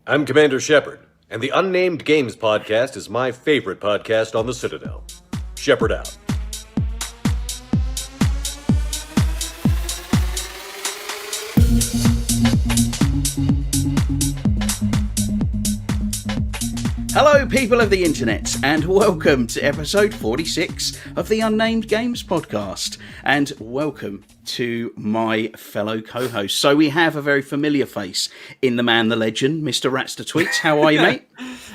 I'm Commander Shepard, and the Unnamed Games podcast is my favorite podcast on the Citadel. Shepard out. Hello, people of the internet, and welcome to episode 46 of the Unnamed Games podcast. And welcome to my fellow co-hosts. So we have a very familiar face in the man, the legend, Mr. Ratster Tweets. How are you, mate?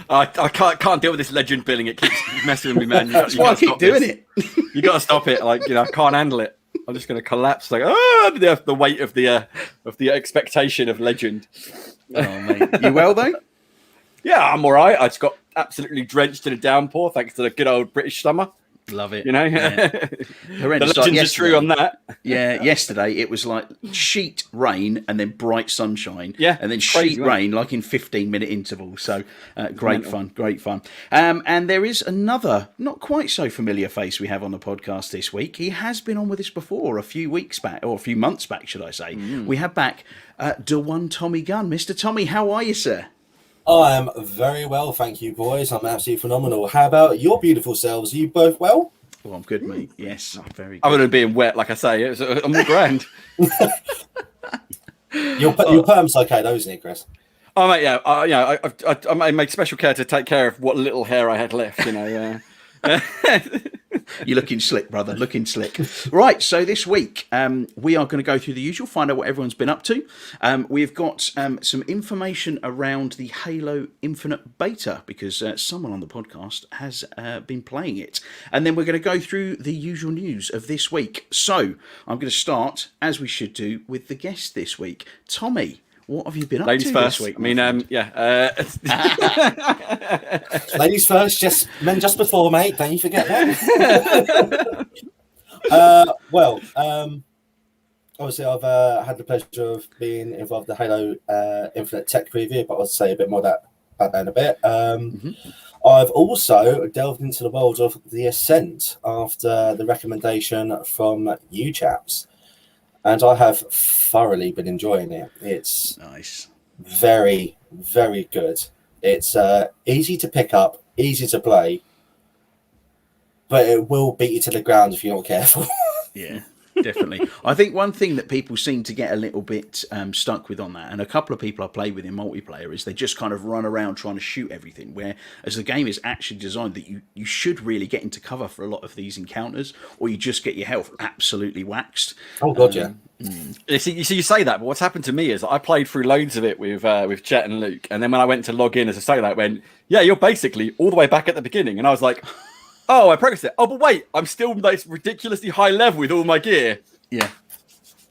I can't deal with this legend billing. It keeps messing with me, man. That's why I keep doing it. You got to stop it. I can't handle it. I'm just going to collapse. The weight of the expectation of legend. Oh, mate. You well, though? Yeah, I'm all right. I just got absolutely drenched in a downpour thanks to the good old British summer. Love it. Yeah. Horrendous. The legends are true on that. Yeah, yesterday it was like sheet rain and then bright sunshine. Yeah, and then crazy, sheet rain like in 15-minute intervals. So great fun. And there is another not quite so familiar face we have on the podcast this week. He has been on with us before a few weeks back, or a few months back, should I say. We have back the one Tommy Gunn. Mr. Tommy, how are you, sir? I am very well, thank you, boys. I'm absolutely phenomenal. How about your beautiful selves? Are you both well? Oh, I'm good, mate. Yes, I'm very good. Other than being wet, like I say, I'm all grand. Your perm's okay, though, isn't it, Chris? Oh, mate, yeah. I made special care to take care of what little hair I had left, You're looking slick, brother. Looking slick. Right, so this week we are going to go through the usual, find out what everyone's been up to. We've got some information around the Halo Infinite beta because someone on the podcast has been playing it. And then we're going to go through the usual news of this week. So I'm going to start, as we should do, with the guest this week. Tommy, what have you been up Ladies to first. this week? Ladies first, just before, mate. Don't you forget that. Obviously, I've had the pleasure of being involved in the Halo Infinite tech preview, but I'll say a bit more about that in a bit. I've also delved into the world of the Ascent after the recommendation from you chaps. And I have thoroughly been enjoying it. It's nice. Very, very good. It's easy to pick up, easy to play, but it will beat you to the ground if you're not careful. Yeah, definitely. I think one thing that people seem to get a little bit stuck with on that, and a couple of people I play with in multiplayer, is they just kind of run around trying to shoot everything, whereas the game is actually designed that you should really get into cover for a lot of these encounters, or you just get your health absolutely waxed. Oh, God, yeah. You say that, but what's happened to me is I played through loads of it with Chet and Luke, and then when I went to log in as a solo, it went, yeah, you're basically all the way back at the beginning, and I was like, oh, I progressed it. Oh, but wait, I'm still like ridiculously high level with all my gear. Yeah.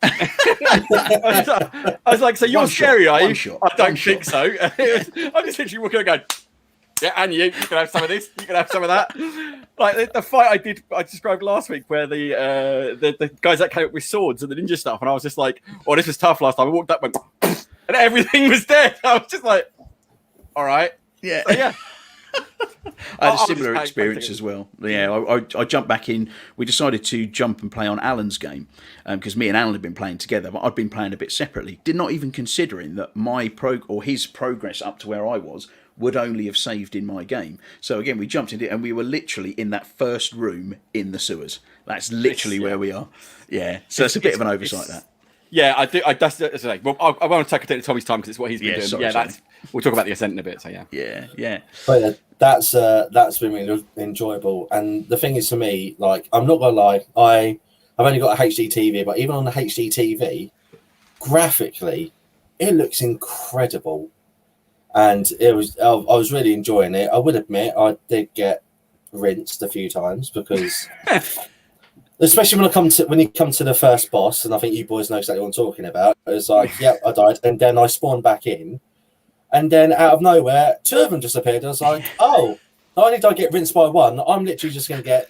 I was like, so you're scary, are you? I don't think so. I'm just literally walking around going, yeah, and you can have some of this, you can have some of that. Like the fight I described last week, where the guys that came up with swords and the ninja stuff, and I was just like, "Oh, this was tough last time." I walked up, went, and everything was dead. I was just like, "All right, yeah, so, yeah." I had a similar experience as well. Yeah, I jumped back in. We decided to jump and play on Alan's game because me and Alan had been playing together, but I'd been playing a bit separately. Did not even considering that his progress up to where I was would only have saved in my game. So again, we jumped into it and we were literally in that first room in the sewers. That's literally where we are. Yeah, so it's a bit of an oversight, that. Yeah, I do. That's well, I won't take it to Tommy's time because it's what he's been doing. Sorry. We'll talk about the Ascent in a bit. So yeah. But that's been really enjoyable. And the thing is, for me, like, I'm not gonna lie, I've only got a HD TV, but even on the HD TV, graphically, it looks incredible. And I was really enjoying it. I would admit I did get rinsed a few times because, especially when you come to the first boss, and I think you boys know exactly what I'm talking about. It was like, yep, I died, and then I spawned back in, and then out of nowhere, two of them just appeared. I was like, oh, not only did I get rinsed by one, I'm literally just going to get.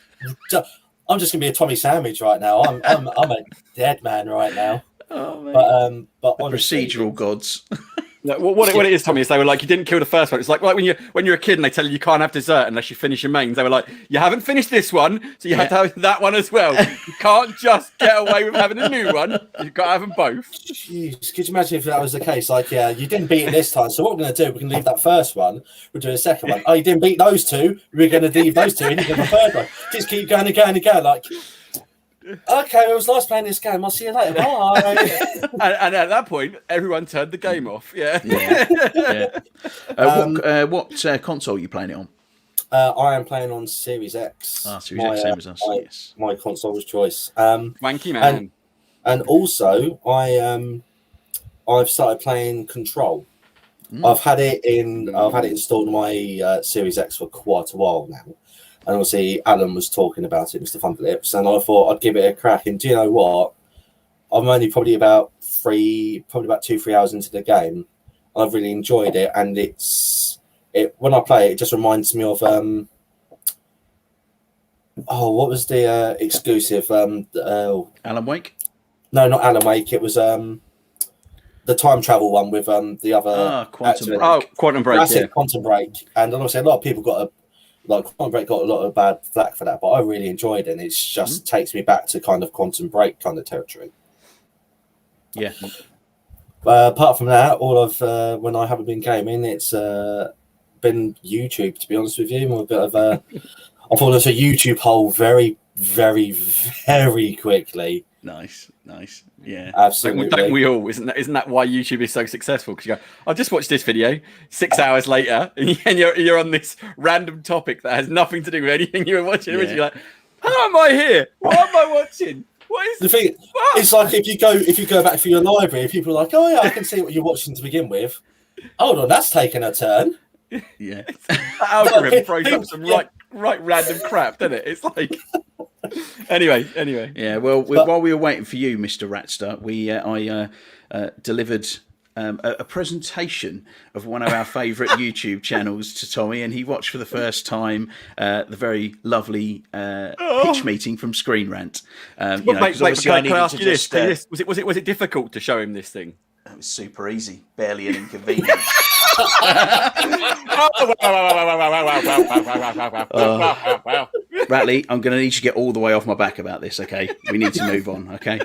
I'm just going to be a Tommy sandwich right now. I'm a dead man right now. Oh, man. But the honestly, procedural gods. No, what it is, Tommy, is they were like, you didn't kill the first one. It's like when you're a kid and they tell you can't have dessert unless you finish your mains. They were like, you haven't finished this one, so you have to have that one as well. You can't just get away with having a new one. You've got to have them both. Jeez, could you imagine if that was the case? Like, yeah, you didn't beat it this time, so what we're going to do, we're going to leave that first one, we're doing a second one. Oh, you didn't beat those two, we're going to leave those two, and you get the third one. Just keep going and going and going, like... Okay, it was nice playing this game. I'll see you later. Bye. and at that point, everyone turned the game off. Yeah. What console are you playing it on? I am playing on Series X. Series X, same as us. Yes. My console's choice. Wanky man. And also, I've started playing Control. I've had it installed on my Series X for quite a while now. And obviously, Alan was talking about it, Mr. Thunderlips, and I thought I'd give it a crack. And do you know what? I'm only probably about 2-3 hours into the game. I've really enjoyed it, and when I play it, it just reminds me of what was the exclusive? Alan Wake? No, not Alan Wake. It was the time travel one with the other Quantum Break. Oh, Quantum Break. That's it, Quantum Break. And obviously, a lot of people Quantum Break got a lot of bad flack for that, but I really enjoyed it. And it just takes me back to kind of Quantum Break kind of territory. Yeah. Apart from that, all of when I haven't been gaming, it's been YouTube. To be honest with you, I'm a bit of a. I fall into a YouTube hole very, very, very quickly. Nice. Yeah, absolutely. Don't we all? Isn't that why YouTube is so successful? Because you go, I just watched this video 6 hours later, and you're on this random topic that has nothing to do with anything you were watching. Yeah. You're like, how am I here? What am I watching? What is the thing? What? It's like if you go back through your library, people are like, oh yeah, I can see what you're watching to begin with. Hold on, that's taken a turn. Yeah, the algorithm throws up some right random crap, doesn't it? It's like. Anyway. Yeah. Well, while we were waiting for you, Mr. Ratster, I delivered a presentation of one of our favourite YouTube channels to Tommy, and he watched for the first time the very lovely pitch meeting from Screen Rant. Can I ask you this? Was it difficult to show him this thing? It was super easy, barely an inconvenience. Ratley, I'm going to need you to get all the way off my back about this, okay? We need to move on, okay?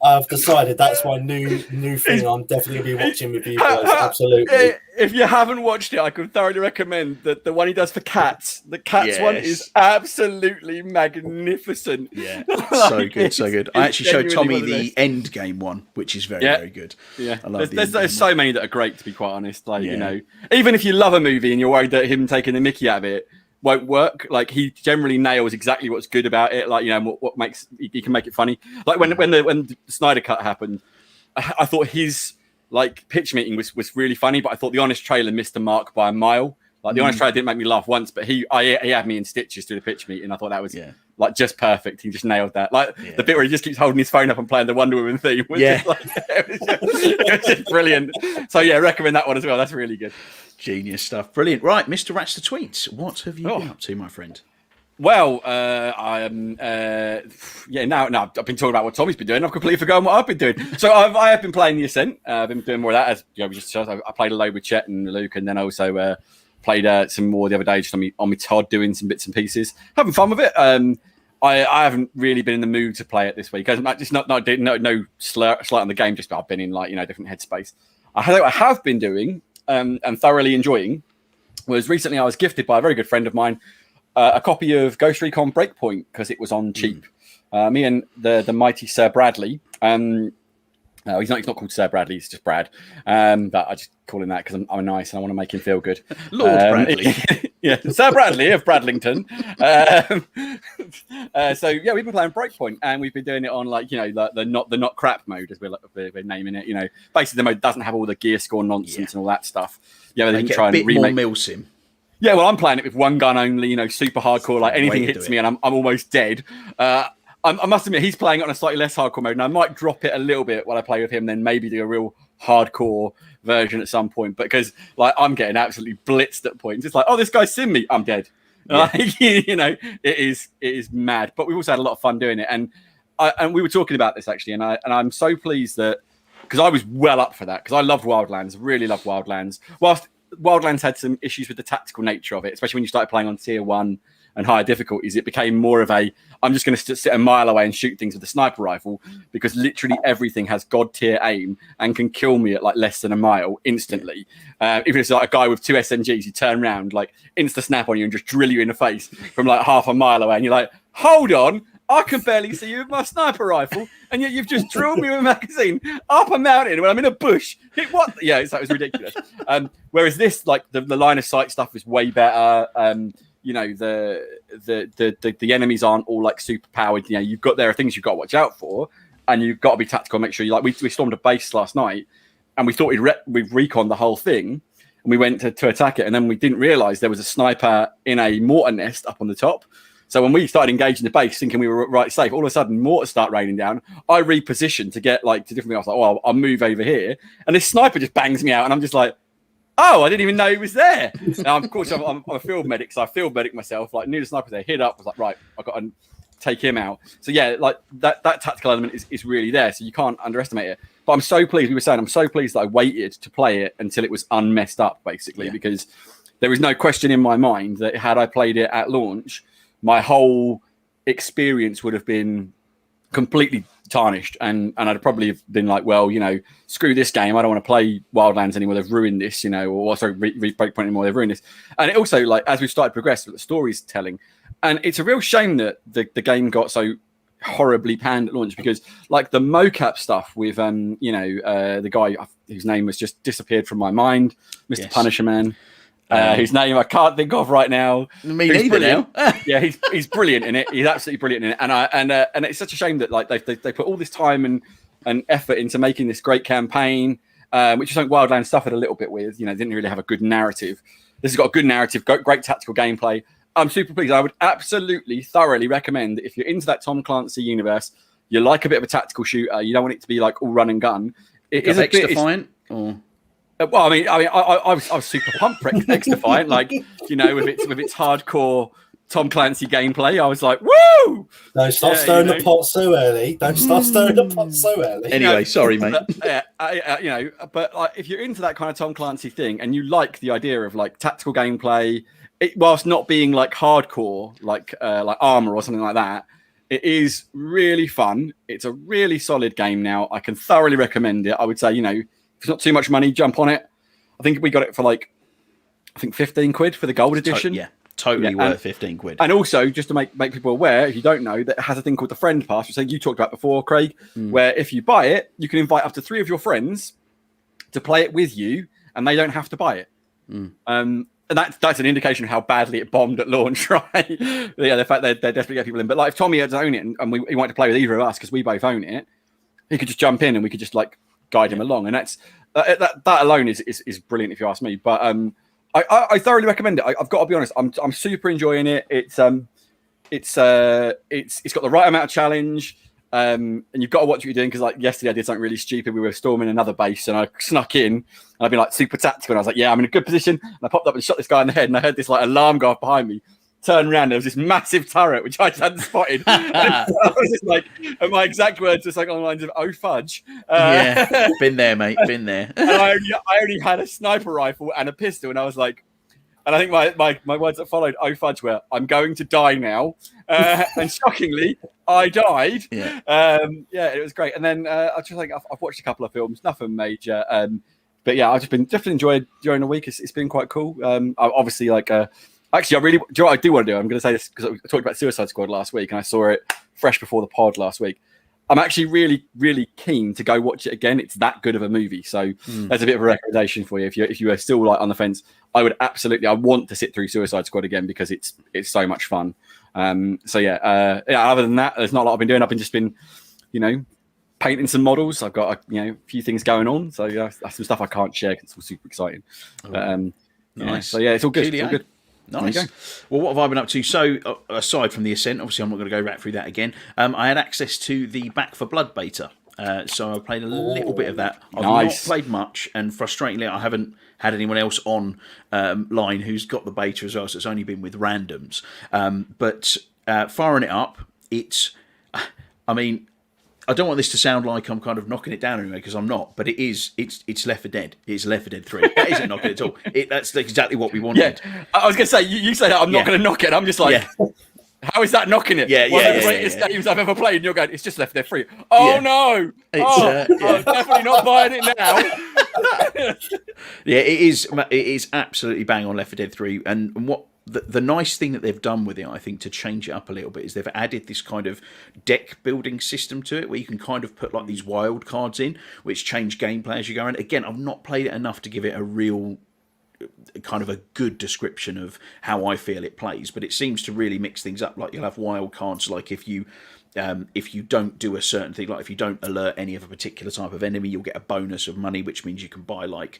I've decided that's my new thing. I'm definitely going to be watching with you guys. Absolutely. If you haven't watched it, I could thoroughly recommend that the one he does for cats. The cats one is absolutely magnificent. Yeah, so good. I actually showed Tommy the end game one, which is very good. Yeah, there's so many that are great, to be quite honest. Like you know, even if you love a movie and you're worried that him taking the mickey out of it won't work, like he generally nails exactly what's good about it. Like, you know, what makes he can make it funny. Like when the Snyder Cut happened, I thought his like pitch meeting was really funny, but I thought the Honest trailer missed the mark by a mile. Like the Honest trailer didn't make me laugh once, but he had me in stitches through the pitch meeting. I thought that was like just perfect. He just nailed that. Like the bit where he just keeps holding his phone up and playing the Wonder Woman theme was just like, it was just brilliant. So yeah, recommend that one as well. That's really good. Genius stuff. Brilliant. Right, Mr. Ratster Tweets, what have you been up to, my friend? Well, I am. Now I've been talking about what Tommy's been doing. I've completely forgotten what I've been doing. So I have been playing the Ascent. I've been doing more of that. As you know, I played a load with Chet and Luke, and then I also played some more the other day just on me Todd, doing some bits and pieces, having fun with it. I haven't really been in the mood to play it this week. It's no slight on the game. Just I've been in different headspace. I have been doing and thoroughly enjoying was recently I was gifted by a very good friend of mine a copy of Ghost Recon Breakpoint because it was on cheap. Me and the mighty Sir Bradley. No, he's not called Sir Bradley. He's just Brad. But I just call him that because I'm nice and I want to make him feel good. Lord Bradley. Sir Bradley of Bradlington. So we've been playing Breakpoint and we've been doing it on the not crap mode as we're naming it. You know, basically the mode doesn't have all the gear score nonsense and all that stuff. Yeah, they didn't try and remake more milsim. Yeah, well, I'm playing it with one gun only. You know, super hardcore. Like anything hits me and I'm almost dead. I must admit, he's playing it on a slightly less hardcore mode, and I might drop it a little bit while I play with him, then maybe do a real hardcore version at some point. But because I'm getting absolutely blitzed at points, it's like, oh, this guy's seen me, I'm dead. Yeah. It is mad. But we've also had a lot of fun doing it, and we were talking about this actually, and I'm so pleased that because I was well up for that because I loved Wildlands, really loved Wildlands. Whilst Wildlands had some issues with the tactical nature of it, especially when you started playing on tier 1 and higher difficulties, it became more of a, I'm just going to sit a mile away and shoot things with a sniper rifle because literally everything has god tier aim and can kill me at like less than a mile instantly. Even if it's like a guy with 2 SMGs, you turn around, like insta snap on you and just drill you in the face from like half a mile away. And you're like, hold on, I can barely see you with my sniper rifle, and yet you've just drilled me with a magazine up a mountain when I'm in a bush. What? Yeah, that was ridiculous. Whereas this, like the line of sight stuff is way better. You know, the enemies aren't all like super powered. You know, there are things you've got to watch out for, and you've got to be tactical and make sure you like. We stormed a base last night, and we thought we'd recon the whole thing, and we went to attack it, and then we didn't realise there was a sniper in a mortar nest up on the top. So when we started engaging the base, thinking we were right safe, all of a sudden mortars start raining down. I repositioned to get like to different. I was like, "Oh, I'll move over here," and this sniper just bangs me out, and I'm just like, "Oh, I didn't even know he was there." Now, of course, I'm a field medic, so I field medic myself. Like, knew the sniper was there, hit up, was like, "Right, I got to take him out." So yeah, like that tactical element is really there, so you can't underestimate it. But I'm so pleased. We were saying I'm so pleased that I waited to play it until it was unmessed up, basically, because there is no question in my mind that had I played it at launch, my whole experience would have been completely tarnished, and I'd probably have been like, well, you know, screw this game. I don't want to play Wildlands anymore. They've ruined this, you know, or sorry, Breakpoint anymore. They've ruined this. And it also, like, as we've started to progress, the story's telling, and it's a real shame that the game got so horribly panned at launch because, like, the mocap stuff with, you know, the guy whose name was just disappeared from my mind, Mr. Punisher Man. Whose name I can't think of right now. Me neither now. Yeah, he's brilliant in it. He's absolutely brilliant in it. And it's such a shame that like they put all this time and effort into making this great campaign, which is something Wildlands suffered a little bit with. You know, didn't really have a good narrative. This has got a good narrative, great tactical gameplay. I'm super pleased. I would absolutely thoroughly recommend that if you're into that Tom Clancy universe, you like a bit of a tactical shooter, you don't want it to be like all run and gun. It is X Defiant or. Well, I mean, I was super pumped for X Defiant, like, you know, with its hardcore Tom Clancy gameplay. I was like, woo! Don't stop stirring the pot so early. Don't stop stirring the pot so early. Anyway, sorry, mate. You know, but like, if you're into that kind of Tom Clancy thing and you like the idea of like tactical gameplay, whilst not being like hardcore, like Armor or something like that, it is really fun. It's a really solid game now. I can thoroughly recommend it. I would say, you know, if it's not too much money, jump on it. I think we got it for like, I think 15 quid for the gold edition. Totally worth 15 quid. And also, just to make people aware, if you don't know, that it has a thing called the friend pass, which you talked about before, Craig, where if you buy it, you can invite up to 3 of your friends to play it with you, and they don't have to buy it. And that's an indication of how badly it bombed at launch, right? Yeah, the fact that they're desperate to get people in. But like, if Tommy had owned it and he wanted to play with either of us because we both own it, he could just jump in and we could just like guide him along, and that's that alone is brilliant if you ask me. But I thoroughly recommend it. I've got to be honest, I'm super enjoying it. It's got the right amount of challenge, and you've got to watch what you're doing because like yesterday I did something really stupid. We were storming another base and I snuck in and I've been like super tactical and I was like, yeah, I'm in a good position, and I popped up and shot this guy in the head and I heard this like alarm go off behind me. Turned around, there was this massive turret which I hadn't spotted. I was just like, and my exact words were like on the lines of "Oh fudge." Yeah, been there, mate, been there. And I only had a sniper rifle and a pistol, and I was like, and I think my words that followed "Oh fudge" were, "I'm going to die now," and shockingly, I died. Yeah, it was great. And then I just think I've watched a couple of films, nothing major, but yeah, I've just been definitely enjoyed during the week. It's been quite cool. Obviously, like. Actually, do you know what I do want to do? I'm going to say this because I talked about Suicide Squad last week and I saw it fresh before the pod last week. I'm actually really, really keen to go watch it again. It's that good of a movie. So there's a bit of a recommendation for you. If you are still like on the fence, I want to sit through Suicide Squad again because it's so much fun. Other than that, there's not a lot I've been doing. I've just been, you know, painting some models. I've got a few things going on. So that's some stuff I can't share because it's all super exciting. Nice. Yeah, so yeah, it's all good. It's all good. Nice. Well, what have I been up to? So, aside from the Ascent, obviously I'm not going to go back through that again. I had access to the Back for Blood beta. So I played a little bit of that. I've not played much, and frustratingly, I haven't had anyone else on line who's got the beta as well, so it's only been with randoms. But firing it up, I I don't want this to sound like I'm kind of knocking it down anyway, because I'm not. But it's Left 4 Dead. It's Left 4 Dead 3. That isn't knocking it at all. That's exactly what we wanted. Yeah, I was going to say, you say that I'm not going to knock it. I'm just like, how is that knocking it? One of the greatest games I've ever played, and you're going, it's just Left 4 Dead 3. Oh no! I'm definitely not buying it now. It is absolutely bang on Left 4 Dead 3. And what the nice thing that they've done with it, I think, to change it up a little bit, is they've added this kind of deck building system to it, where you can kind of put like these wild cards in, which change gameplay as you go. And again, I've not played it enough to give it a real kind of a good description of how I feel it plays, but it seems to really mix things up. Like, you'll have wild cards, like if you don't do a certain thing, like if you don't alert any of a particular type of enemy, you'll get a bonus of money, which means you can buy like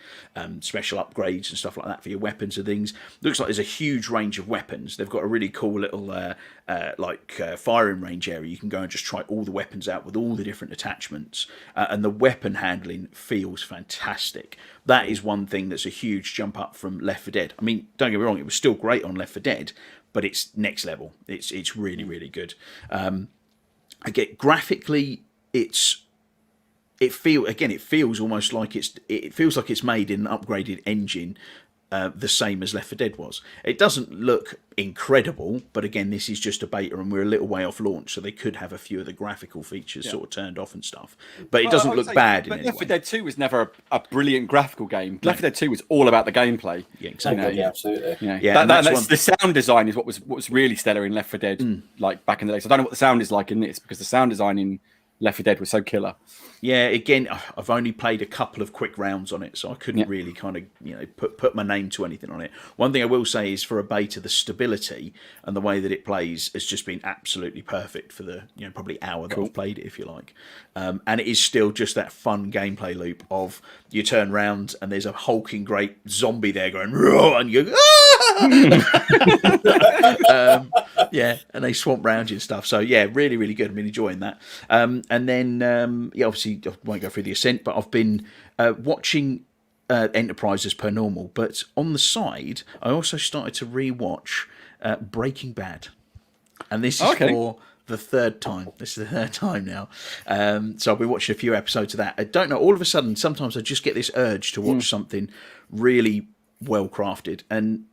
special upgrades and stuff like that for your weapons and things. Looks like there's a huge range of weapons. They've got a really cool little firing range area. You can go and just try all the weapons out with all the different attachments, and the weapon handling feels fantastic. That is one thing that's a huge jump up from Left 4 Dead. I mean, don't get me wrong, it was still great on Left 4 Dead, but it's next level. It's really, really good. Again, graphically, it feels almost like it feels like it's made in an upgraded engine, the same as Left 4 Dead was. It doesn't look incredible, but again, this is just a beta, and we're a little way off launch, so they could have a few of the graphical features sort of turned off and stuff. But it doesn't look bad. But Left 4 Dead 2 was never a brilliant graphical game. Left 4 Dead 2 was all about the gameplay. Yeah, exactly. Yeah, absolutely. The sound design is what was really stellar in Left 4 Dead, like back in the day. So I don't know what the sound is like in this, because the sound design in Left 4 Dead was so killer. Yeah, again, I've only played a couple of quick rounds on it, so I couldn't really kind of put my name to anything on it. One thing I will say is, for a beta, the stability and the way that it plays has just been absolutely perfect for the probably hour that I've played it, if you like. And it is still just that fun gameplay loop of, you turn round and there's a hulking great zombie there going, "Roar," and you go, and they swamp round you and stuff. So yeah, really, really good. I've been enjoying that. And then obviously I won't go through the Ascent, but I've been watching Enterprise as per normal. But on the side, I also started to re-watch Breaking Bad, and this is for the third time. This is the third time now. So I'll be watching a few episodes of that. I don't know. All of a sudden, sometimes I just get this urge to watch something really well crafted, and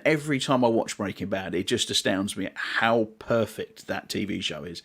every time I watch Breaking Bad, it just astounds me at how perfect that TV show is.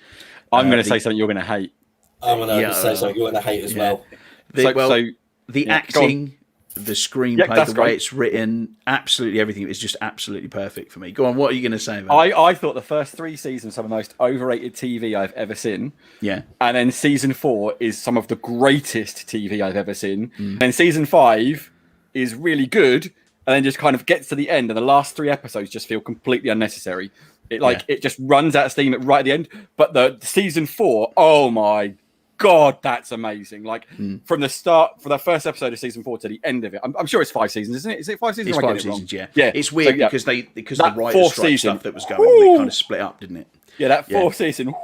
I'm going to say something you're going to hate. I'm going to say something you're going to hate as well. The acting, the screenplay, the way it's written, absolutely everything is just absolutely perfect for me. Go on, what are you going to say about it? I thought the first 3 seasons are the most overrated TV I've ever seen. Yeah. And then season 4 is some of the greatest TV I've ever seen. And season 5 is really good, and then just kind of gets to the end, and the last 3 episodes just feel completely unnecessary. It just runs out of steam right at the end. But the season 4, oh my God, that's amazing! Like from the start, for the first episode of season 4 to the end of it. I'm sure it's 5 seasons, isn't it? Is it 5 seasons? It's 5 seasons, yeah. It's weird because the that writer's strike stuff that was going, they kind of split up, didn't it? Yeah, that 4th season,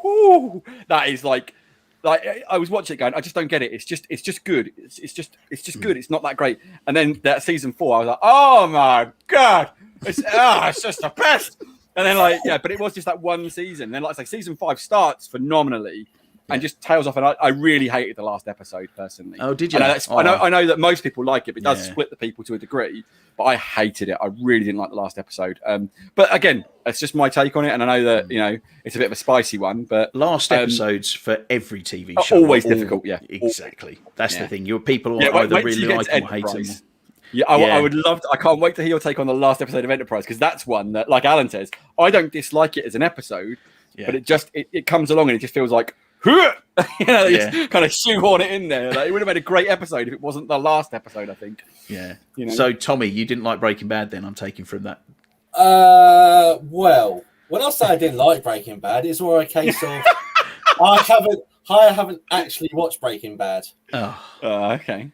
that is like I was watching it going, I just don't get it. It's just good. It's just good. It's not that great. And then that season 4, I was like, oh my God, it's just the best. And then but it was just that one season. And then like I say, season 5 starts phenomenally and just tails off. And I really hated the last episode personally. Oh, did you? I know that most people like it, but it does split the people to a degree. But I hated it. I really didn't like the last episode. But again, it's just my take on it, and I know that it's a bit of a spicy one. But last episodes for every TV show are always difficult. Yeah, exactly. That's the thing. Your people either really like them or hate them. Yeah, I would love to. I can't wait to hear your take on the last episode of Enterprise, because that's one that, like Alan says, I don't dislike it as an episode, but it comes along and it just feels like, just kind of shoehorn it in there. Like, it would have made a great episode if it wasn't the last episode, I think. Yeah. So, Tommy, you didn't like Breaking Bad then, I'm taking from that. Well, when I say I didn't like Breaking Bad, it's more a case of I haven't actually watched Breaking Bad. Okay.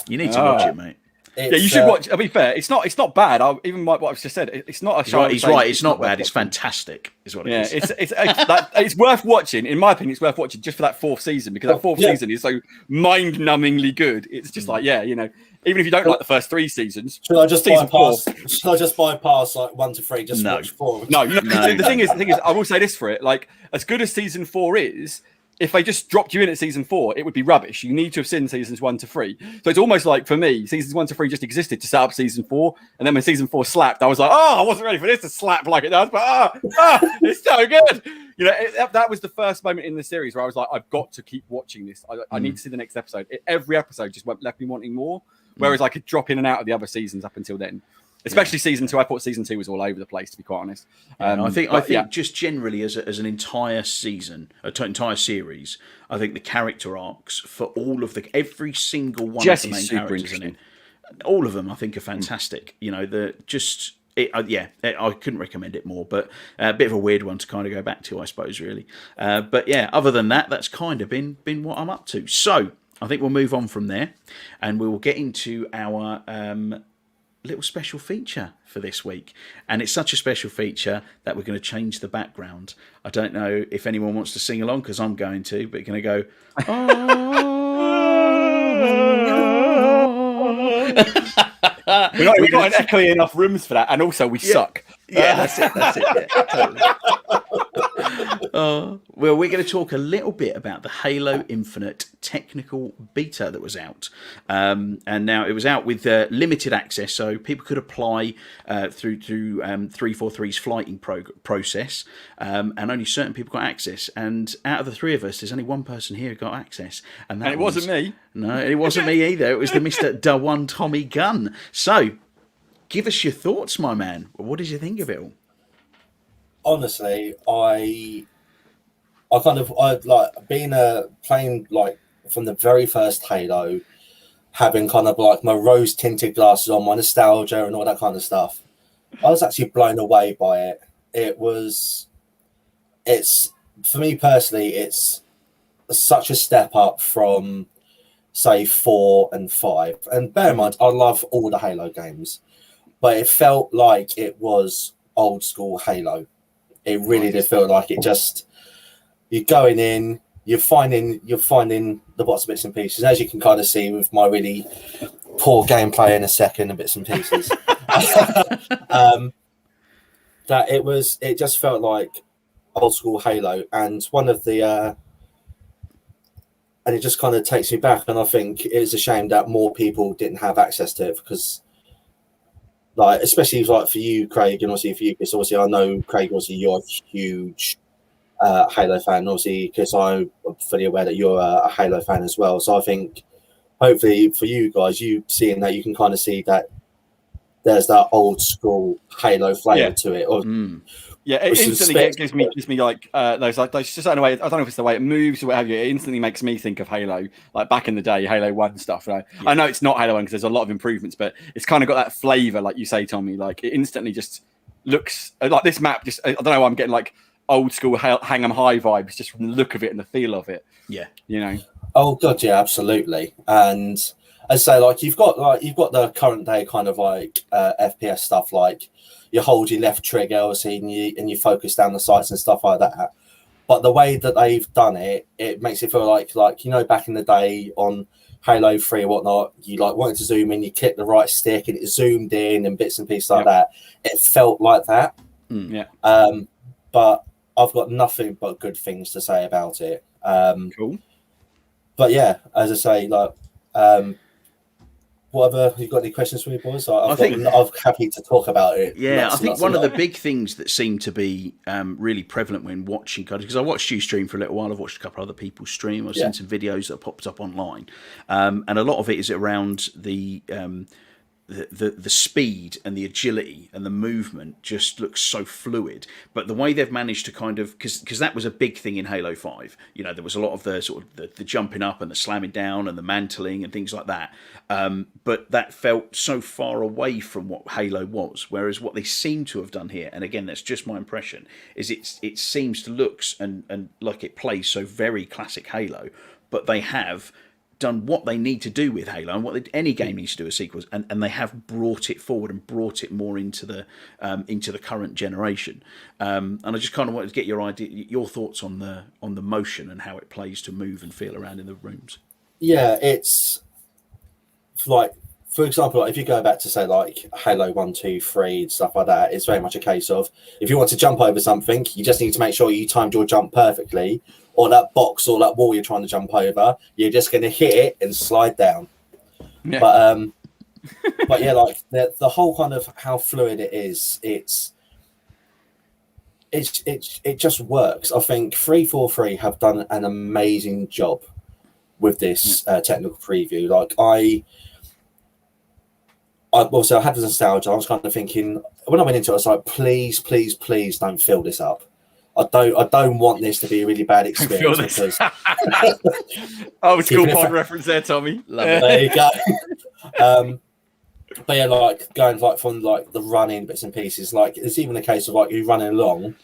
You need to watch it, mate. You should watch. I'll be fair. It's not bad. Even what I've just said. It's not a show. He's right. It's not bad. It's fantastic. Is what it is. It's worth watching. In my opinion, it's worth watching just for that 4th season, because that 4th season is so mind-numbingly good. It's just like even if you don't like the first 3 seasons, should I just bypass like 1 to 3? Just watch 4. No. The thing is, I will say this for it. Like, as good as season 4 is, if they just dropped you in at season 4, it would be rubbish. You need to have seen seasons 1 to 3. So it's almost like, for me, seasons 1 to 3 just existed to set up season 4. And then when season 4 slapped, I was like, I wasn't ready for this to slap like it does, but it's so good. That was the first moment in the series where I was like, I've got to keep watching this. I need to see the next episode. Every episode just left me wanting more. Whereas I could drop in and out of the other seasons up until then. Especially season 2. I thought season 2 was all over the place, to be quite honest. I think just generally as an entire season, entire series, I think the character arcs for all of every single one of the main characters in it, all of them, I think, are fantastic. I couldn't recommend it more, but a bit of a weird one to kind of go back to, I suppose, really. But yeah, other than that, that's kind of been what I'm up to. So I think we'll move on from there, and we will get into our little special feature for this week. And it's such a special feature that we're going to change the background. I don't know if anyone wants to sing along, because I'm going to, but you're going to go, We've got an echoey enough rooms for that, and also we suck. Yeah, that's it. Yeah, totally. Well, we're going to talk a little bit about the Halo Infinite technical beta that was out. And now it was out with limited access, so people could apply through 343's flighting process, and only certain people got access. And out of the 3 of us, there's only one person here who got access. And it wasn't me. No, it wasn't me either. It was the Mr. Da1 Tommy Gunn. So, give us your thoughts, my man. What did you think of it all? Honestly, I like being playing like from the very first Halo, having kind of like my rose tinted glasses on, my nostalgia and all that kind of stuff. I was actually blown away by it. It's for me personally, it's such a step up from say 4 and 5. And bear in mind, I love all the Halo games, but it felt like it was old school Halo. It really did feel like it just, you're going in, you're finding the bits and pieces, as you can kind of see with my really poor gameplay in a second and bits and pieces. That it just felt like old school Halo, and and it just kind of takes me back, and I think it's a shame that more people didn't have access to it, because like, especially like for you, Craig, and obviously for you, because obviously I know, Craig, obviously you're a huge Halo fan, obviously, because I'm fully aware that you're a Halo fan as well. So I think hopefully for you guys, you seeing that, you can kind of see that there's that old school Halo flavour to it. Yeah, it instantly gives me like those just in a way. I don't know if it's the way it moves or what have you. It instantly makes me think of Halo, like back in the day, Halo 1 stuff. Right? Yeah. I know it's not Halo 1 because there's a lot of improvements, but it's kind of got that flavour, like you say, Tommy. Like it instantly just looks like this map. Just I don't know. I'm getting like old school Hang 'em High vibes just from the look of it and the feel of it. Yeah, Oh god, yeah, absolutely. And I say, like you've got the current day kind of like FPS stuff, like you hold your left trigger, obviously, and you focus down the sights and stuff like that. But the way that they've done it, it makes it feel like back in the day on Halo 3 and whatnot, you like wanted to zoom in, you click the right stick and it zoomed in and bits and pieces like that. It felt like that. But I've got nothing but good things to say about it. Cool. But yeah, as I say, like whatever, you got any questions for me, boys? I'm happy to talk about it. Yeah, I think one of the big things that seemed to be really prevalent when watching, because I watched you stream for a little while, I've watched a couple of other people stream, I've seen some videos that popped up online, and a lot of it is around the speed and the agility and the movement just looks so fluid. But the way they've managed to kind of, because that was a big thing in Halo 5, there was a lot of the sort of the jumping up and the slamming down and the mantling and things like that. But that felt so far away from what Halo was. Whereas what they seem to have done here, and again, that's just my impression, is it seems to look and like it plays so very classic Halo, but they have done what they need to do with Halo and what any game needs to do with sequels, and they have brought it forward and brought it more into the current generation. And I just kind of wanted to get your thoughts on the motion and how it plays to move and feel around in the rooms. Yeah, it's like for example, like if you go back to say like Halo 1, 2, 3, stuff like that, it's very much a case of if you want to jump over something, you just need to make sure you timed your jump perfectly, or that box or that wall you're trying to jump over, you're just going to hit it and slide down. Yeah. But yeah, like the whole kind of how fluid it is, it just works. I think 343 have done an amazing job with this technical preview. Like I also had the nostalgia. I was kind of thinking when I went into it, I was like, please don't fill this up. I don't want this to be a really bad experience because old school pod reference there, Tommy. Love it. There you go. But yeah, like going like from like the running bits and pieces, like it's even a case of like you running along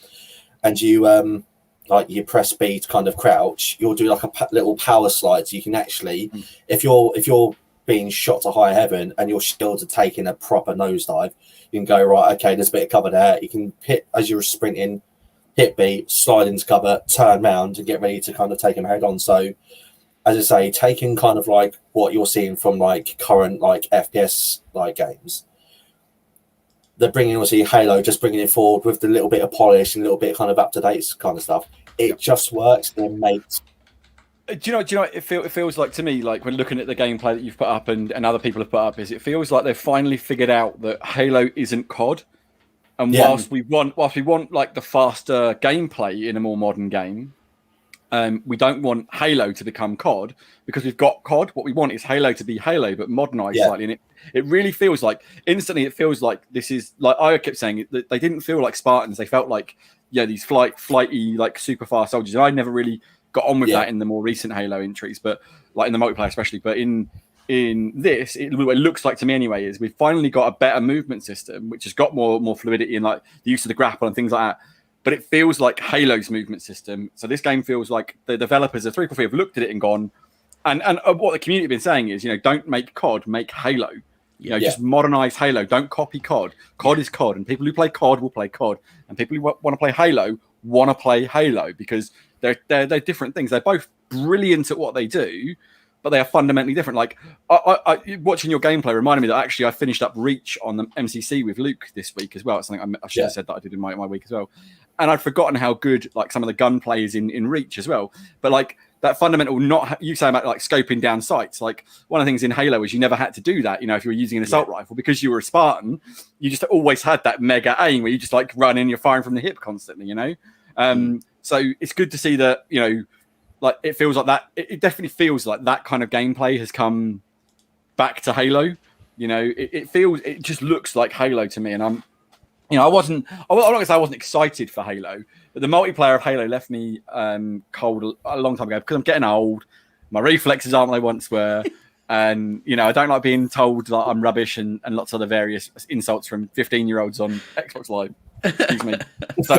and you like you press B to kind of crouch, you'll do like a little power slide, so you can actually, if you're being shot to high heaven and your shields are taking a proper nosedive, you can go right. Okay, there's a bit of cover there. You can hit as you're sprinting, hit B, slide into cover, turn round, and get ready to kind of take them head on. So, as I say, taking kind of like what you're seeing from like current like FPS like games, they're bringing obviously Halo, just bringing it forward with the little bit of polish and a little bit kind of up to date kind of stuff. It just works. It makes. Do you know? It feels like to me, like when looking at the gameplay that you've put up and other people have put up, is it feels like they've finally figured out that Halo isn't COD. And whilst we want like the faster gameplay in a more modern game, we don't want Halo to become COD because we've got COD. What we want is Halo to be Halo, but modernized slightly. And it really feels like instantly. It feels like this is like I kept saying that they didn't feel like Spartans. They felt like these flighty like super fast soldiers. And I never really got on with that in the more recent Halo entries, but like in the multiplayer especially. But in this, what it looks like to me anyway is we've finally got a better movement system, which has got more fluidity and like the use of the grapple and things like that. But it feels like Halo's movement system. So this game feels like the developers of 343 have looked at it and gone, and what the community have been saying is, don't make COD, make Halo. Just modernize Halo. Don't copy COD. COD is COD, and people who play COD will play COD, and people who want to play Halo want to play Halo because they're different things. They're both brilliant at what they do, but they are fundamentally different. Like I watching your gameplay reminded me that actually I finished up Reach on the MCC with Luke this week as well. It's something I should have said that I did in my week as well. And I'd forgotten how good like some of the gunplay is in Reach as well. But like that fundamental, you say about like scoping down sights. Like one of the things in Halo is you never had to do that. If you were using an assault rifle because you were a Spartan, you just always had that mega aim where you just like run in, you're firing from the hip constantly. So it's good to see that like it feels like that. It definitely feels like that kind of gameplay has come back to Halo. It just looks like Halo to me, and I'm not gonna say I wasn't excited for Halo, but the multiplayer of Halo left me cold a long time ago because I'm getting old. My reflexes aren't what they once were, and I don't like being told that I'm rubbish and lots of other various insults from 15-year-olds on Xbox Live. Excuse me. So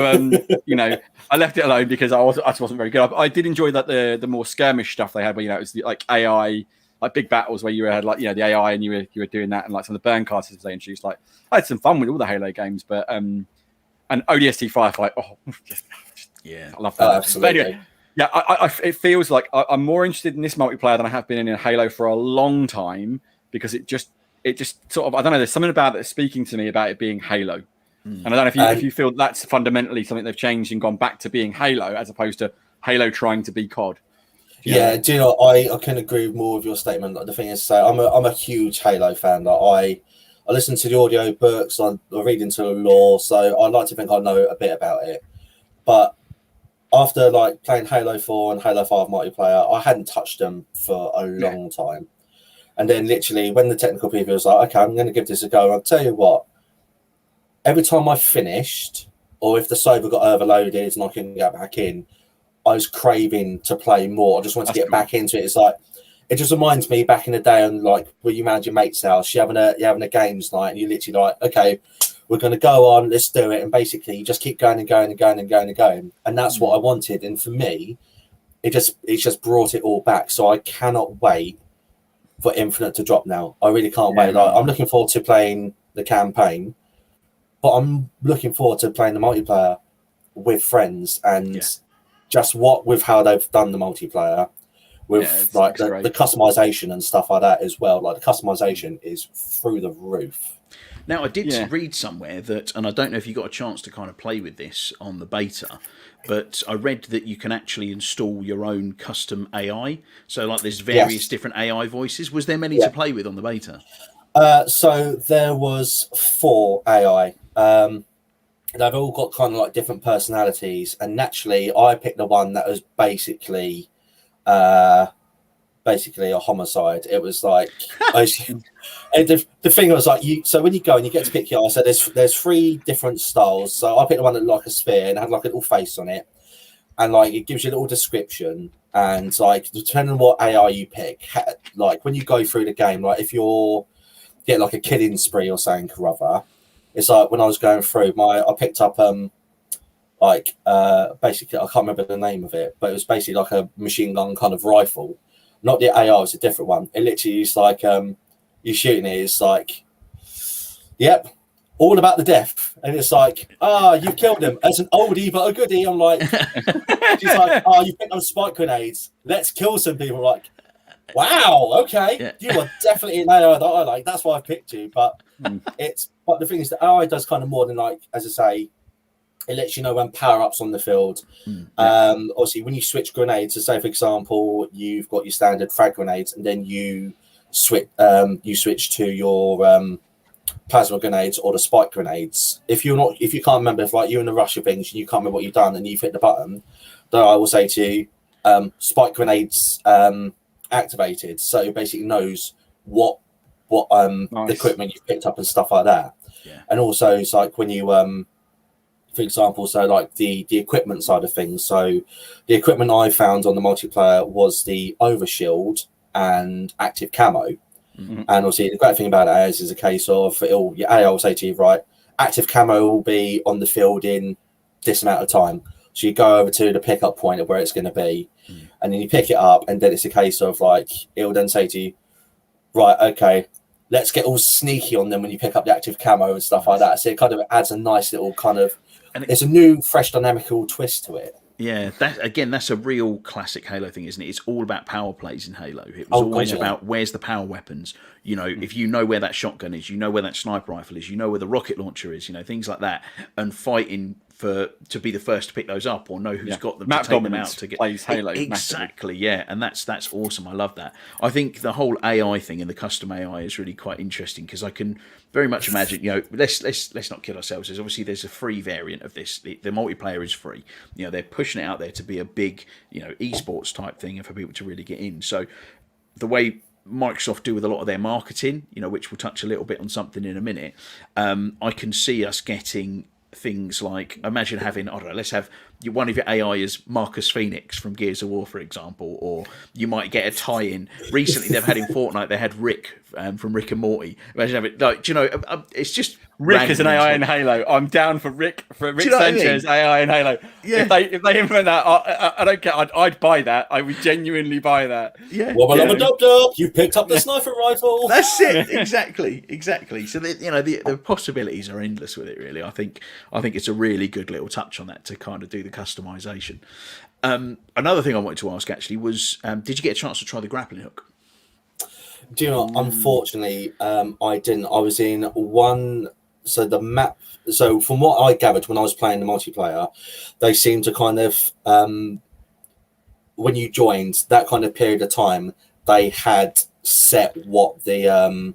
I left it alone because I just wasn't very good. I did enjoy that the more skirmish stuff they had, where it was like AI, like big battles where you had like the AI and you were doing that, and like some of the burn card systems they introduced. Like I had some fun with all the Halo games, but and ODST Firefight, I love that. Oh, absolutely. But anyway, it feels like I'm more interested in this multiplayer than I have been in Halo for a long time because it just sort of, I don't know, there's something about it speaking to me about it being Halo. And I don't know if you feel that's fundamentally something they've changed and gone back to being Halo as opposed to Halo trying to be COD. Do you know, I can agree more with your statement. Like, the thing is, I'm a huge Halo fan. Like, I listen to the audio books, I read into the lore, so I like to think I know a bit about it. But after like playing Halo 4 and Halo 5 multiplayer, I hadn't touched them for a long time. And then literally when the technical people was like, okay, I'm going to give this a go, I'll tell you what, every time I finished, or if the server got overloaded and I couldn't get back in, I was craving to play more. I just wanted to get back into it. It's like, it just reminds me back in the day on like where you manage your mate's house, you're having a games night, and you're literally like, okay, we're going to go on, let's do it. And basically you just keep going and going and going and going and going. And that's what I wanted. And for me, it just brought it all back. So I cannot wait for Infinite to drop now. I really can't wait. Like, I'm looking forward to playing the campaign, but I'm looking forward to playing the multiplayer with friends and just with how they've done the multiplayer. with like the customization and stuff like that as well. Like the customization is through the roof. Now, I did read somewhere that, and I don't know if you got a chance to kind of play with this on the beta, but I read that you can actually install your own custom AI. So, like, there's various different AI voices. Was there many to play with on the beta? So there was 4 AI. They've all got kind of like different personalities, and naturally, I picked the one that was basically a homicide. It was like and the thing was like so when you go and you get to pick your, so there's 3 different styles. So I picked the one that looked like a sphere and had like a little face on it, and like it gives you a little description, and like depending on what AI you pick, like when you go through the game, like if you're get like a killing spree or something or other, it's like when I was going through I picked up basically I can't remember the name of it, but it was basically like a machine gun kind of rifle. Not the AI, it's a different one. It literally is like you're shooting it, it's like, yep, all about the death. And it's like, you've killed him as an oldie but a goodie. I'm like, she's like, you picked up spike grenades, let's kill some people. Like, wow, okay, you are definitely an AI that I like. That's why I picked you. But but the thing is, the AI does kind of more than, like, as I say, it lets you know when power ups on the field. Obviously, when you switch grenades, so say for example, you've got your standard frag grenades, and then you switch to your plasma grenades or the spike grenades. If you can't remember, if like you're in a rush of things and you can't remember what you've done and you've hit the button, then I will say to you, spike grenades activated, so it basically knows what the equipment you've picked up and stuff like that. And also it's like when you for example, so like the equipment side of things, so the equipment I found on the multiplayer was the overshield and active camo. And obviously the great thing about it is a case of your AI will say to you, right, active camo will be on the field in this amount of time, so you go over to the pickup point of where it's going to be, and then you pick it up, and then it's a case of like it will then say to you, right, okay, let's get all sneaky on them when you pick up the active camo and stuff like that. So it kind of adds a nice little kind of, it's a new, fresh, dynamical twist to it. Yeah, that's a real classic Halo thing, isn't it? It's all about power plays in Halo. It was always about where's the power weapons. You know, if you know where that shotgun is, you know where that sniper rifle is, you know where the rocket launcher is, you know, things like that, and fighting to be the first to pick those up or know who's got them, to take them out to get plays Halo exactly. Yeah, and that's awesome. I love that. I think the whole AI thing and the custom AI is really quite interesting, because I can very much imagine, you know, let's not kid ourselves. There's a free variant of this. The multiplayer is free. You know, they're pushing it out there to be a big, you know, esports type thing and for people to really get in. So the way Microsoft do with a lot of their marketing, you know, which we'll touch a little bit on something in a minute, I can see us getting things like, imagine having, I don't know, let's have one of your AI is Marcus Phoenix from Gears of War, for example, or you might get a tie-in. Recently, they've had in Fortnite, they had Rick from Rick and Morty. Imagine having, like, do you know, it's just Rick is an AI in Halo. I'm down for Rick Sanchez AI in Halo. Yeah. If they implement that, I don't care. I'd buy that. I would genuinely buy that. Yeah. Wubba-lubba-dub-dub, you picked up the sniper rifle. That's it. Exactly. So the possibilities are endless with it. Really, I think it's a really good little touch on that to kind of do the customization. Another thing I wanted to ask actually was, did you get a chance to try the grappling hook? Do you know, unfortunately, I didn't. I was in one. So the map. So from what I gathered when I was playing the multiplayer, they seemed to kind of when you joined that kind of period of time, they had set what the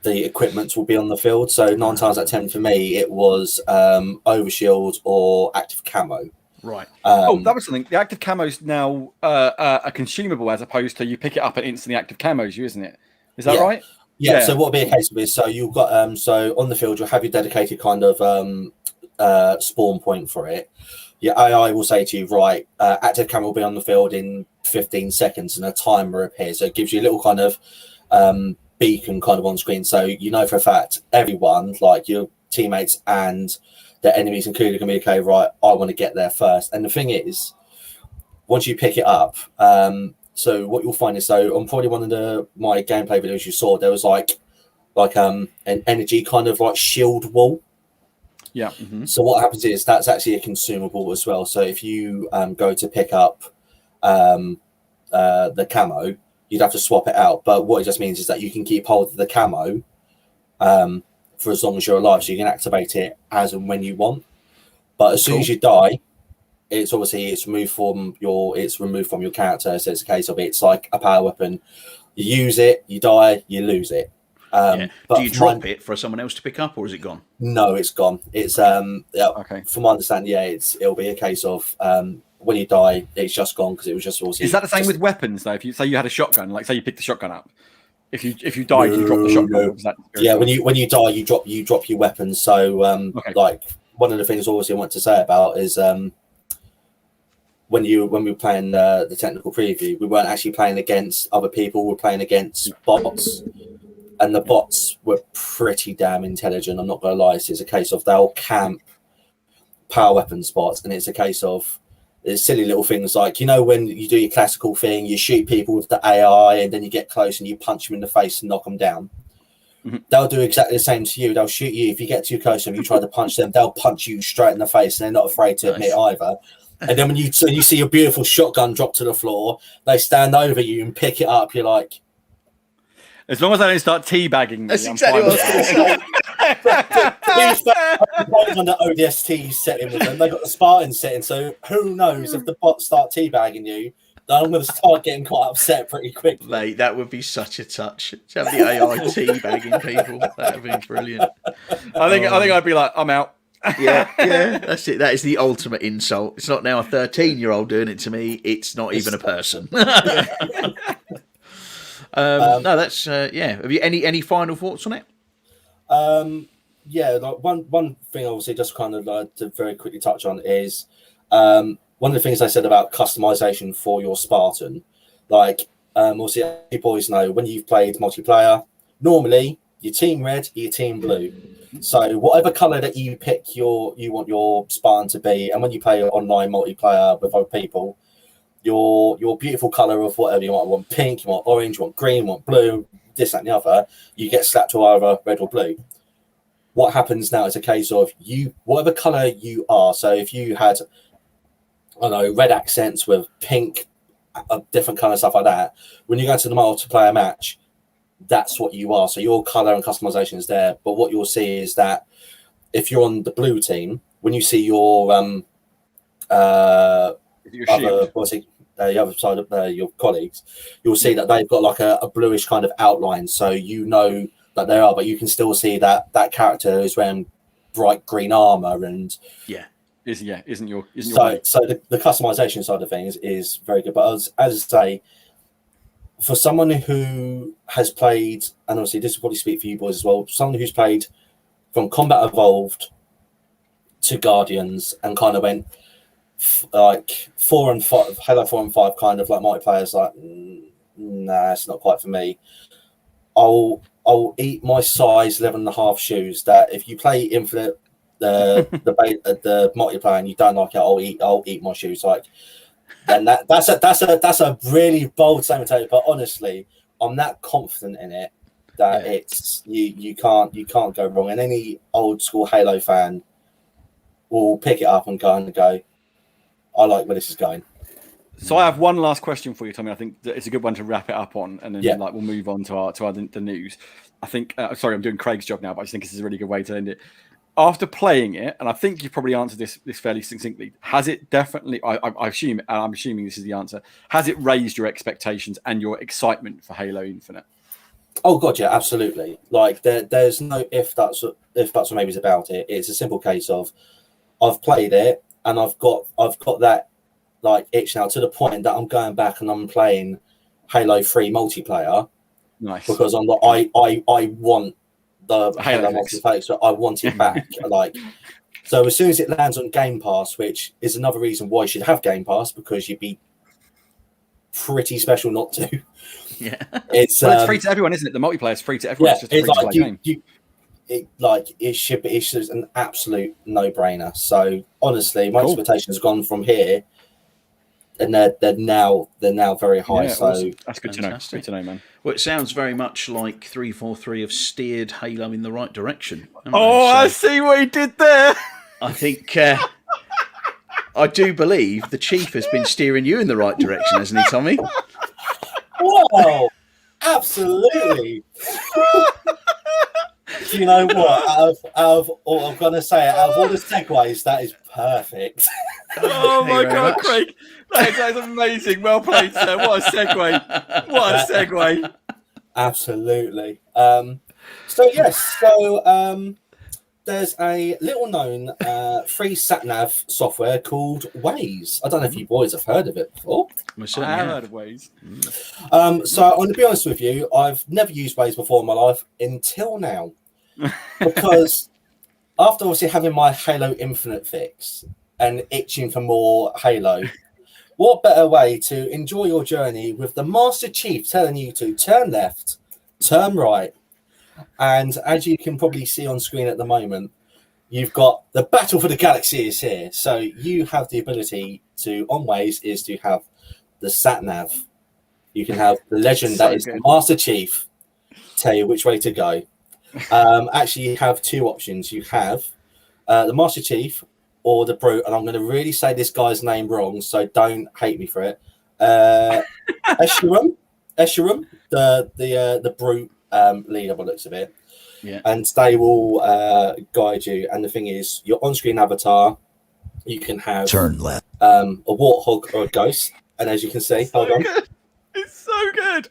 equipment will be on the field. So 9 times out of 10 for me, it was overshield or active camo. Right. That was something. The active camo is now a consumable, as opposed to you pick it up and instantly active camos you, isn't it? Is that right? Yeah. So what will be a case of is, so you've got so on the field you'll have your dedicated kind of spawn point for it. Your AI will say to you, right, active camo will be on the field in 15 seconds, and a timer appears. So it gives you a little kind of beacon kind of on screen, so you know for a fact everyone, like your teammates and their enemies included, can be okay, right, I want to get there first. And the thing is, once you pick it up, so what you'll find is, so on probably one of my gameplay videos you saw, there was like an energy kind of like shield wall. Yeah. Mm-hmm. So what happens is that's actually a consumable as well. So if you go to pick up the camo, you'd have to swap it out. But what it just means is that you can keep hold of the camo for as long as you're alive, so you can activate it as and when you want. But as soon as you die, it's removed from your character. So it's a case of it's like a power weapon. You use it, you die, you lose it. But do you drop it for someone else to pick up, or is it gone? No, it's gone. It's okay. From my understanding, it'll be a case of when you die, it's just gone because it was just. Is that the same with weapons though? If you say you had a shotgun, like say you picked the shotgun up, if you died, you drop the shotgun. No. When you die, you drop your weapons. So like one of the things obviously I want to say about is when we were playing the technical preview, we weren't actually playing against other people. We were playing against bots. And the bots were pretty damn intelligent. I'm not going to lie. It's a case of they'll camp power weapon spots, and it's a case of silly little things like, when you do your classical thing, you shoot people with the AI, and then you get close and you punch them in the face and knock them down. Mm-hmm. They'll do exactly the same to you. They'll shoot you if you get too close and you try to punch them. They'll punch you straight in the face, and they're not afraid to admit either. And then when you see your beautiful shotgun drop to the floor, they stand over you and pick it up. You're like, as long as I don't start teabagging me, that's exactly what I was going to say. On the ODST setting with them, they got the Spartan setting, so who knows if the bots start teabagging you, then I'm going to start getting quite upset pretty quickly. Mate, that would be such a touch. To have the AI teabagging people, that would be brilliant. I think I'd be like, I'm out. Yeah, that's it. That is the ultimate insult. It's not now a 13-year-old doing it to me. It's not even a person. No, that's Have you any final thoughts on it? Like one thing, obviously, just kind of like to very quickly touch on is one of the things I said about customization for your Spartan. Like, obviously, you boys know when you've played multiplayer, normally your team red, your team blue. So whatever color that you pick, you want your Spartan to be, and when you play online multiplayer with other people, your beautiful color of whatever you want pink, you want orange, you want green, you want blue, this, that, and the other, you get slapped to either red or blue. What happens now is a case of whatever color you are. So if you had, I don't know, red accents with pink, different color stuff like that, when you go to the multiplayer match, that's what you are. So your color and customization is there. But what you'll see is that if you're on the blue team, when you see your the other side of your colleagues, you'll see that they've got like a bluish kind of outline, so you know that they are, but you can still see that character is wearing bright green armor and isn't your so the customization side of things is very good. But as I say, for someone who has played, and obviously this will probably speak for you boys as well, someone who's played from Combat Evolved to Guardians and kind of went like 4 and 5, Halo 4 and 5 kind of like multiplayers, like nah, it's not quite for me. I'll eat my size 11.5 shoes. That if you play Infinite the multiplayer and you don't like it, I'll eat my shoes. Like, and that's a really bold statement to take, but honestly, I'm that confident in it that it's you can't go wrong. And any old school Halo fan will pick it up and go, I like where this is going. So I have one last question for you, Tommy. I think it's a good one to wrap it up on, and then we'll move on to the news. I think. Sorry, I'm doing Craig's job now, but I just think this is a really good way to end it. After playing it, and I think you've probably answered this fairly succinctly, has it definitely? I'm assuming this is the answer. Has it raised your expectations and your excitement for Halo Infinite? Oh god, yeah, absolutely. Like there's no if that's or maybes about it. It's a simple case of I've played it and I've got that like itch now to the point that I'm going back and I'm playing Halo 3 multiplayer. Nice. Because I want the Halo multiplayer, so I want it back. Like, so as soon as it lands on Game Pass, which is another reason why you should have Game Pass, because you'd be pretty special not to. Yeah, it's free to everyone, isn't it? The multiplayer is free to everyone. Yeah, it's just a free to play game. It's an absolute no-brainer. So honestly, my expectations have gone from here, and they're now very high. Yeah, so awesome. That's good to know. Good to know, man. Well, it sounds very much like 343 have steered Halo in the right direction. I see what he did there. I think I do believe the Chief has been steering you in the right direction, hasn't he, Tommy? Oh, absolutely. Do you know what? Out of all, I'm going to say, out of all the segues, that is perfect. Oh my God, Craig. That is amazing. Well played, sir. What a segue. What a segue. Absolutely. There's a little known free sat-nav software called Waze. I don't know if you boys have heard of it before. I have heard of Waze. So I'm going to be honest with you, I've never used Waze before in my life until now. Because after obviously having my Halo Infinite fix and itching for more Halo, what better way to enjoy your journey with the Master Chief telling you to turn left, turn right. And as you can probably see on screen at the moment, you've got the battle for the galaxy is here. So you have the ability to, on Waze, is to have the sat-nav. You can have the legend that is the Master Chief tell you which way to go. Actually, you have two options. You have the Master Chief or the Brute, and I'm going to really say this guy's name wrong, so don't hate me for it. Escharum, the Brute leader, by the looks of it. Yeah. And they will guide you. And the thing is, your on-screen avatar, you can have turn left, a warthog or a ghost. And as you can see, hold on. Good. It's so good.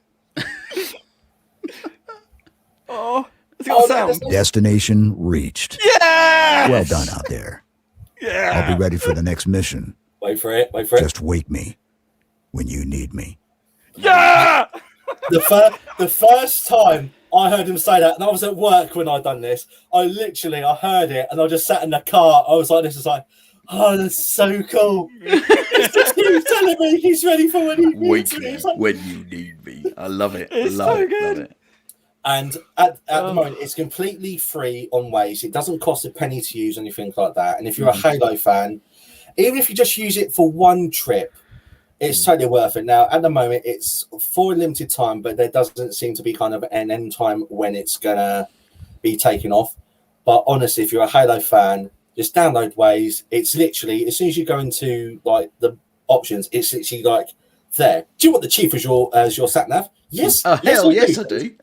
Oh, it's got sound. destination reached. Yeah. Well done out there. Yeah. I'll be ready for the next mission. Wait for it. Just wake me when you need me. Yeah. The first time I heard him say that, and I was at work when I'd done this, I heard it, and I just sat in the car. I was like, this is like, oh, that's so cool. He's telling me he's ready for when he needs me. Like, when you need me. I love it. It's love so it. good. Love it. And at the moment, it's completely free on Waze. It doesn't cost a penny to use, anything like that. And if you're a Halo fan, even if you just use it for one trip, it's totally worth it. Now, at the moment, it's for a limited time, but there doesn't seem to be kind of an end time when it's going to be taken off. But honestly, if you're a Halo fan, just download Waze. It's literally, as soon as you go into like the options, it's literally like there. Do you want the Chief as your sat-nav? Yes. Hell yes, I do.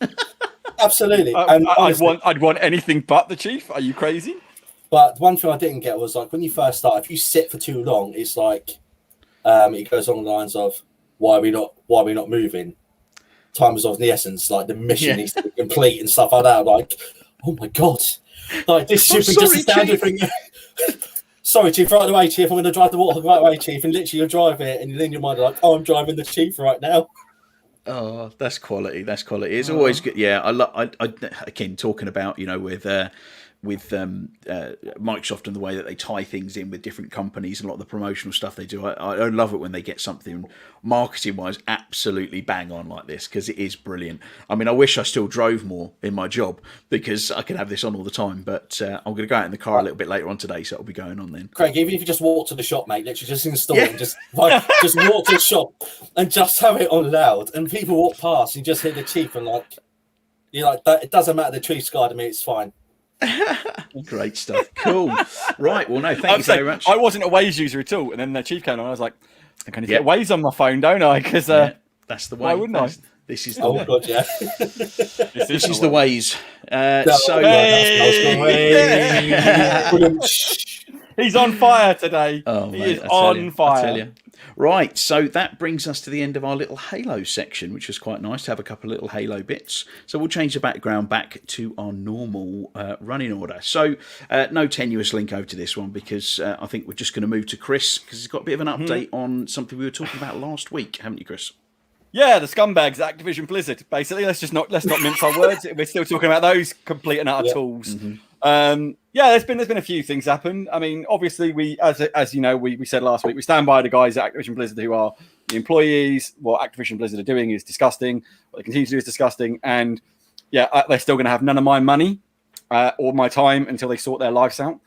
Absolutely. I'd want anything but the Chief. Are you crazy? But one thing I didn't get was like when you first start, if you sit for too long, it's like it goes along the lines of why are we not moving? Time is of the essence. Like the mission needs to be complete and stuff like that. I'm like, oh my god, like this should be just a standard thing. Sorry, Chief, right away, Chief. I'm going to drive the Warthog right away, Chief. And literally, you'll drive it, and in your mind, like, oh, I'm driving the Chief right now. Oh, that's quality. That's quality. It's always good. Yeah, I again talking about with Microsoft and the way that they tie things in with different companies and a lot of the promotional stuff they do. I love it when they get something marketing wise absolutely bang on like this, because it is brilliant. I mean, I wish I still drove more in my job because I could have this on all the time, but I'm going to go out in the car a little bit later on today, so it'll be going on then. Craig, even if you just walk to the shop, mate, literally just install it and just walk to the shop and just have it on loud, and people walk past and you just hear the Chief and like, you're like, it doesn't matter, the Chief's guiding me, it's fine. Great stuff. Cool. Right. Well, no, thank you very much. I wasn't a Waze user at all, and then the Chief came on. I was like, I think I need to get Waze on my phone, don't I? Because that's the way. Why wouldn't I? This is the way. God, yeah. This is the ways. He's on fire today. Oh, he is on fire. I tell you. Right, so that brings us to the end of our little Halo section, which was quite nice to have a couple of little Halo bits. So we'll change the background back to our normal running order. So no tenuous link over to this one, because I think we're just going to move to Chris, because he's got a bit of an update on something we were talking about last week, haven't you, Chris? Yeah, the scumbags, Activision Blizzard. Basically, let's not mince our words. We're still talking about those complete and utter tools. Mm-hmm. There's been a few things happen. I mean, obviously, we as you know, we said last week, we stand by the guys at Activision Blizzard who are the employees. What Activision Blizzard are doing is disgusting. What they continue to do is disgusting, and they're still going to have none of my money or my time until they sort their lives out.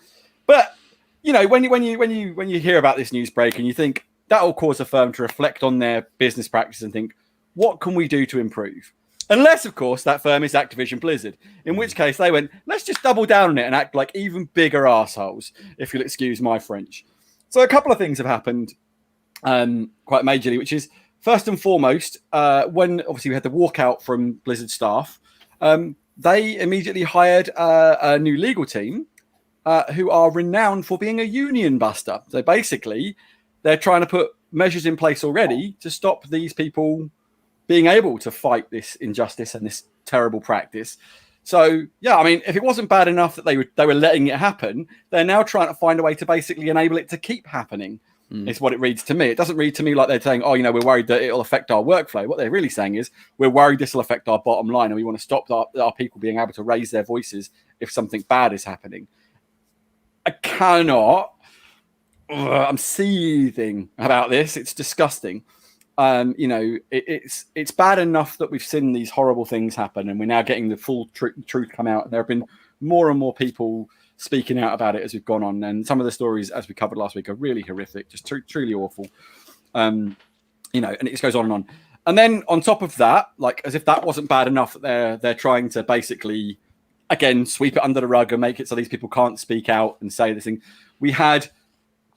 But you know, when you hear about this news break and you think, that will cause a firm to reflect on their business practice and think, what can we do to improve? Unless, of course, that firm is Activision Blizzard, in which case they went, let's just double down on it and act like even bigger assholes, if you'll excuse my French. So a couple of things have happened quite majorly, which is, first and foremost, when obviously we had the walkout from Blizzard staff, they immediately hired a new legal team who are renowned for being a union buster. So basically, they're trying to put measures in place already to stop these people being able to fight this injustice and this terrible practice. So, yeah, I mean, if it wasn't bad enough that they were letting it happen, they're now trying to find a way to basically enable it to keep happening. Is what it reads to me. It doesn't read to me like they're saying, oh, we're worried that it'll affect our workflow. What they're really saying is we're worried this will affect our bottom line and we want to stop our people being able to raise their voices if something bad is happening. I cannot. I'm seething about this. It's disgusting. It's bad enough that we've seen these horrible things happen and we're now getting the full truth come out. And there have been more and more people speaking out about it as we've gone on. And some of the stories, as we covered last week, are really horrific, just truly awful. And it just goes on and on. And then on top of that, like as if that wasn't bad enough, that they're trying to basically, again, sweep it under the rug and make it so these people can't speak out and say this thing. We had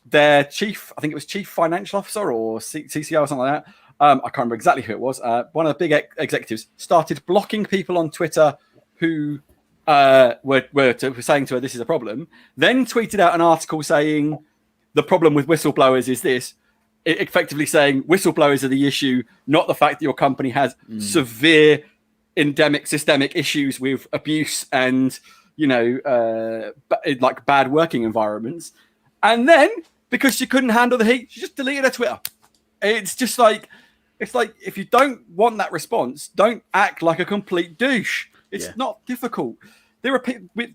their chief, I think it was chief financial officer or CCO or something like that. I can't remember exactly who it was. One of the big executives started blocking people on Twitter who were saying to her, this is a problem, then tweeted out an article saying the problem with whistleblowers is this, effectively saying whistleblowers are the issue, not the fact that your company has severe endemic systemic issues with abuse and, like bad working environments. And then, because she couldn't handle the heat, she just deleted her Twitter. It's just like, if you don't want that response, don't act like a complete douche. It's not difficult. There are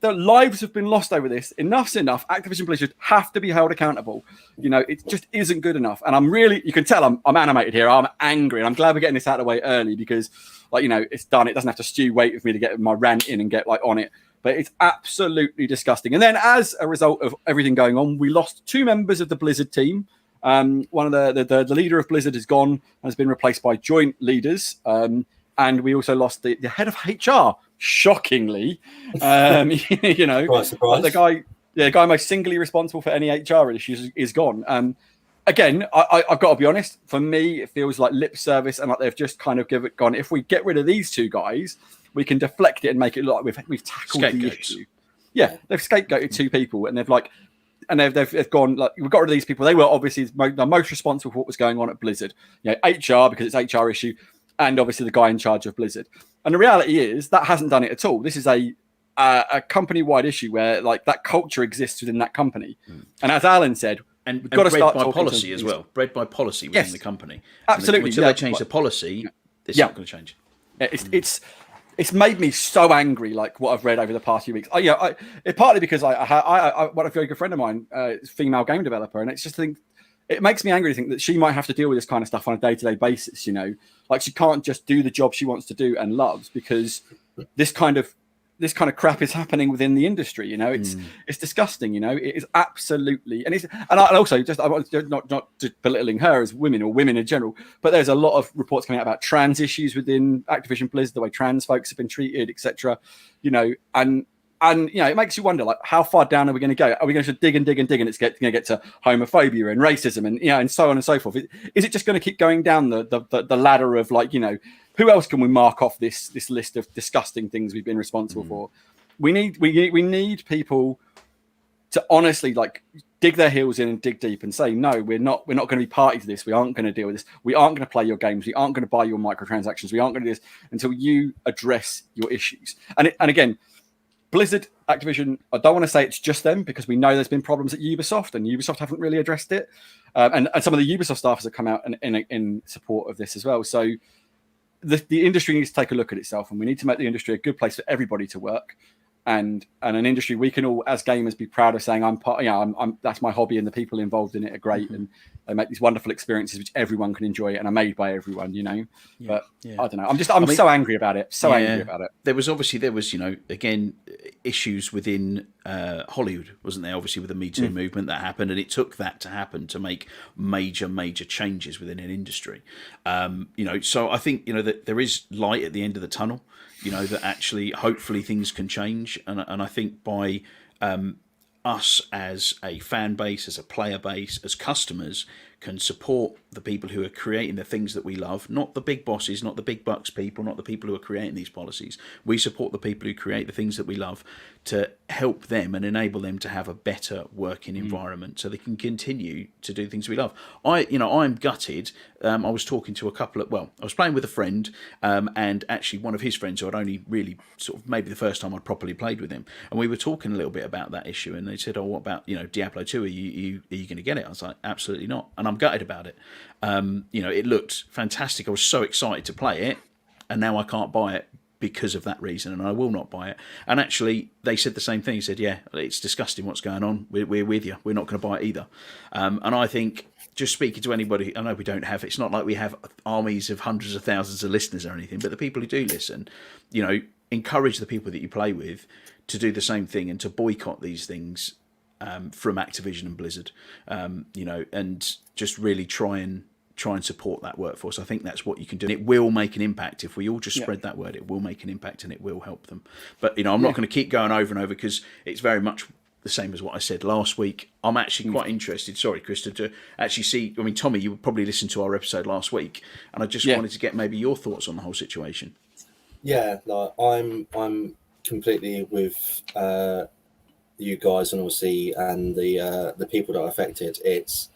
the lives have been lost over this. Enough's enough. Activision Blizzard have to be held accountable. It just isn't good enough. And you can tell I'm animated here. I'm angry. And I'm glad we're getting this out of the way early because, it's done. It doesn't have to stew wait for me to get my rant in and get on it. But it's absolutely disgusting. And then as a result of everything going on, we lost 2 members of the Blizzard team. One of the leader of Blizzard is gone and has been replaced by joint leaders. And we also lost the head of HR, shockingly. Surprise. The guy most singly responsible for any HR issues is gone. Again, I've got to be honest. For me, it feels like lip service and like they've just kind of gone. If we get rid of these 2 guys, we can deflect it and make it look like we've tackled the issue. Yeah, they've scapegoated 2 people and they've gone like we've got rid of these people. They were obviously the most responsible for what was going on at Blizzard. HR because it's HR issue. And obviously the guy in charge of Blizzard. And the reality is that hasn't done it at all. This is a company-wide issue where like that culture exists within that company. And as Alan said, we've got to start by policy as well. Bred by policy within the company. Absolutely. Until they change the policy, it's not going to change. It's made me so angry, like what I've read over the past few weeks. It's partly because I one a very good friend of mine, female game developer, and it's just it makes me angry to think that she might have to deal with this kind of stuff on a day-to-day basis. Like she can't just do the job she wants to do and loves because this kind of crap is happening within the industry. It's disgusting. It is absolutely, and also just I'm not just belittling her as women or women in general, but there's a lot of reports coming out about trans issues within Activision Blizzard, the way trans folks have been treated, etc. And it makes you wonder, like, how far down are we going to go? Are we going to dig and it's going to get to homophobia and racism and and so on and so forth? Is it just going to keep going down the ladder of like who else can we mark off this list of disgusting things we've been responsible for? We need people to honestly like dig their heels in and dig deep and say no, we're not going to be party to this. We aren't going to deal with this. We aren't going to play your games. We aren't going to buy your microtransactions. We aren't going to do this until you address your issues. And again. Blizzard, Activision, I don't want to say it's just them because we know there's been problems at Ubisoft and Ubisoft haven't really addressed it. And some of the Ubisoft staffers have come out in support of this as well. So the industry needs to take a look at itself and we need to make the industry a good place for everybody to work. And an industry we can all, as gamers, be proud of saying I'm part. I'm that's my hobby, and the people involved in it are great, and they make these wonderful experiences which everyone can enjoy and are made by everyone. But I don't know. I'm so angry about it. Angry about it. There was again issues within Hollywood, wasn't there? Obviously with the Me Too movement that happened, and it took that to happen to make major changes within an industry. So I think that there is light at the end of the tunnel. That actually, hopefully, things can change. And I think by us as a fan base, as a player base, as customers, can support the people who are creating the things that we love, not the big bosses, not the big bucks people, not the people who are creating these policies. We support the people who create the things that we love to help them and enable them to have a better working environment so they can continue to do things we love. I'm gutted. I was talking to I was playing with a friend, and actually one of his friends who I'd only really sort of maybe the first time I'd properly played with him, and we were talking a little bit about that issue, and they said, "Oh, what about Diablo 2? Are you going to get it?" I was like, "Absolutely not," and I'm gutted about it. It looked fantastic. I was so excited to play it, and now I can't buy it because of that reason, and I will not buy it. And actually, they said the same thing. He said, "Yeah, it's disgusting what's going on. We're with you. We're not going to buy it either." And I think, just speaking to anybody, I know we don't have, it's not like we have armies of hundreds of thousands of listeners or anything, but the people who do listen, encourage the people that you play with to do the same thing and to boycott these things from Activision and Blizzard, and just really try and support that workforce. I think that's what you can do. It will make an impact if we all just spread that word. It will make an impact and it will help them. But I'm not going to keep going over and over because it's very much the same as what I said last week. I'm actually quite interested, sorry, Krista, to actually see. I mean, Tommy, you would probably listen to our episode last week, and I just wanted to get maybe your thoughts on the whole situation. Yeah, like I'm completely with you guys, and obviously, and the people that are affected. It's,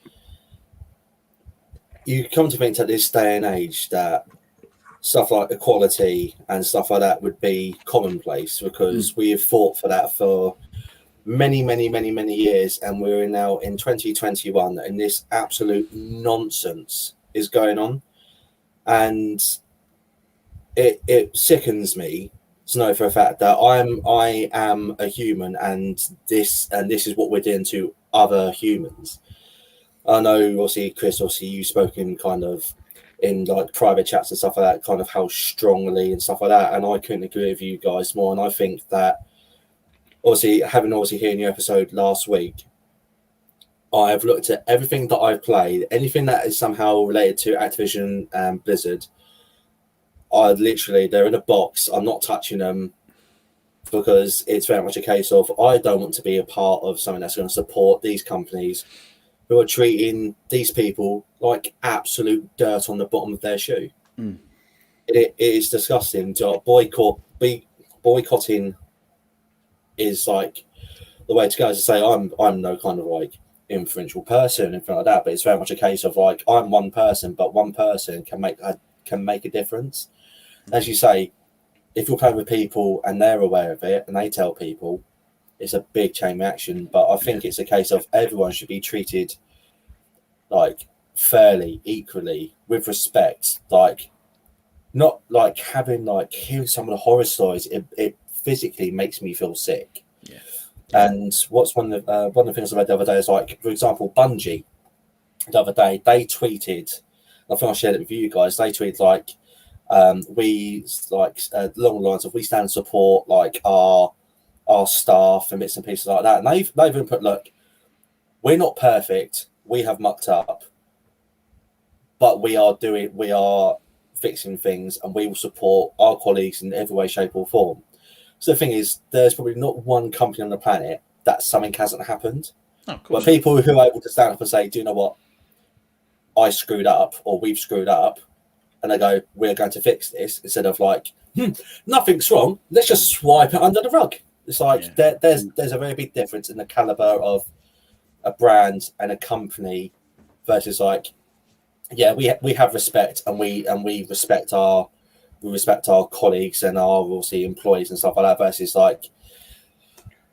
you come to think at this day and age that stuff like equality and stuff like that would be commonplace, because we have fought for that for many years, and we're now in 2021 and this absolute nonsense is going on, and it sickens me to know for a fact that I am a human, and this is what we're doing to other humans. I know, obviously, Chris, you've spoken kind of in like private chats and stuff like that, kind of how strongly and stuff like that, and I couldn't agree with you guys more. And I think that obviously, having hearing your episode last week, I've looked at everything that I've played, anything that is somehow related to Activision and Blizzard. They're in a box. I'm not touching them because it's very much a case of I don't want to be a part of something that's going to support these companies who are treating these people like absolute dirt on the bottom of their shoe. It is disgusting. Boycotting is like the way to go. As I say, I'm no kind of like influential person and anything like that, but it's very much a case of like I'm one person, but one person can make a difference. As you say, if you're playing with people and they're aware of it and they tell people, it's a big chain reaction. But I think it's a case of everyone should be treated like fairly, equally, with respect. Like, not like having like hearing some of the horror stories. It physically makes me feel sick. Yeah. And what's one of the things I read the other day is, like, for example, Bungie. The other day they tweeted, I think I shared it with you guys. They tweeted like, we like along the lines of, we stand and support like our staff and bits and pieces like that. And they've even put, look, we're not perfect. We have mucked up, but we are fixing things, and we will support our colleagues in every way, shape, or form. So the thing is, there's probably not one company on the planet that something hasn't happened. Oh, of course. But people who are able to stand up and say, do you know what? I screwed up, or we've screwed up, and they go, we're going to fix this, instead of like, nothing's wrong, let's just swipe it under the rug. It's like, there's a very big difference in the caliber of a brand and a company versus like, we have respect, and we respect our colleagues and our obviously employees and stuff like that, versus like,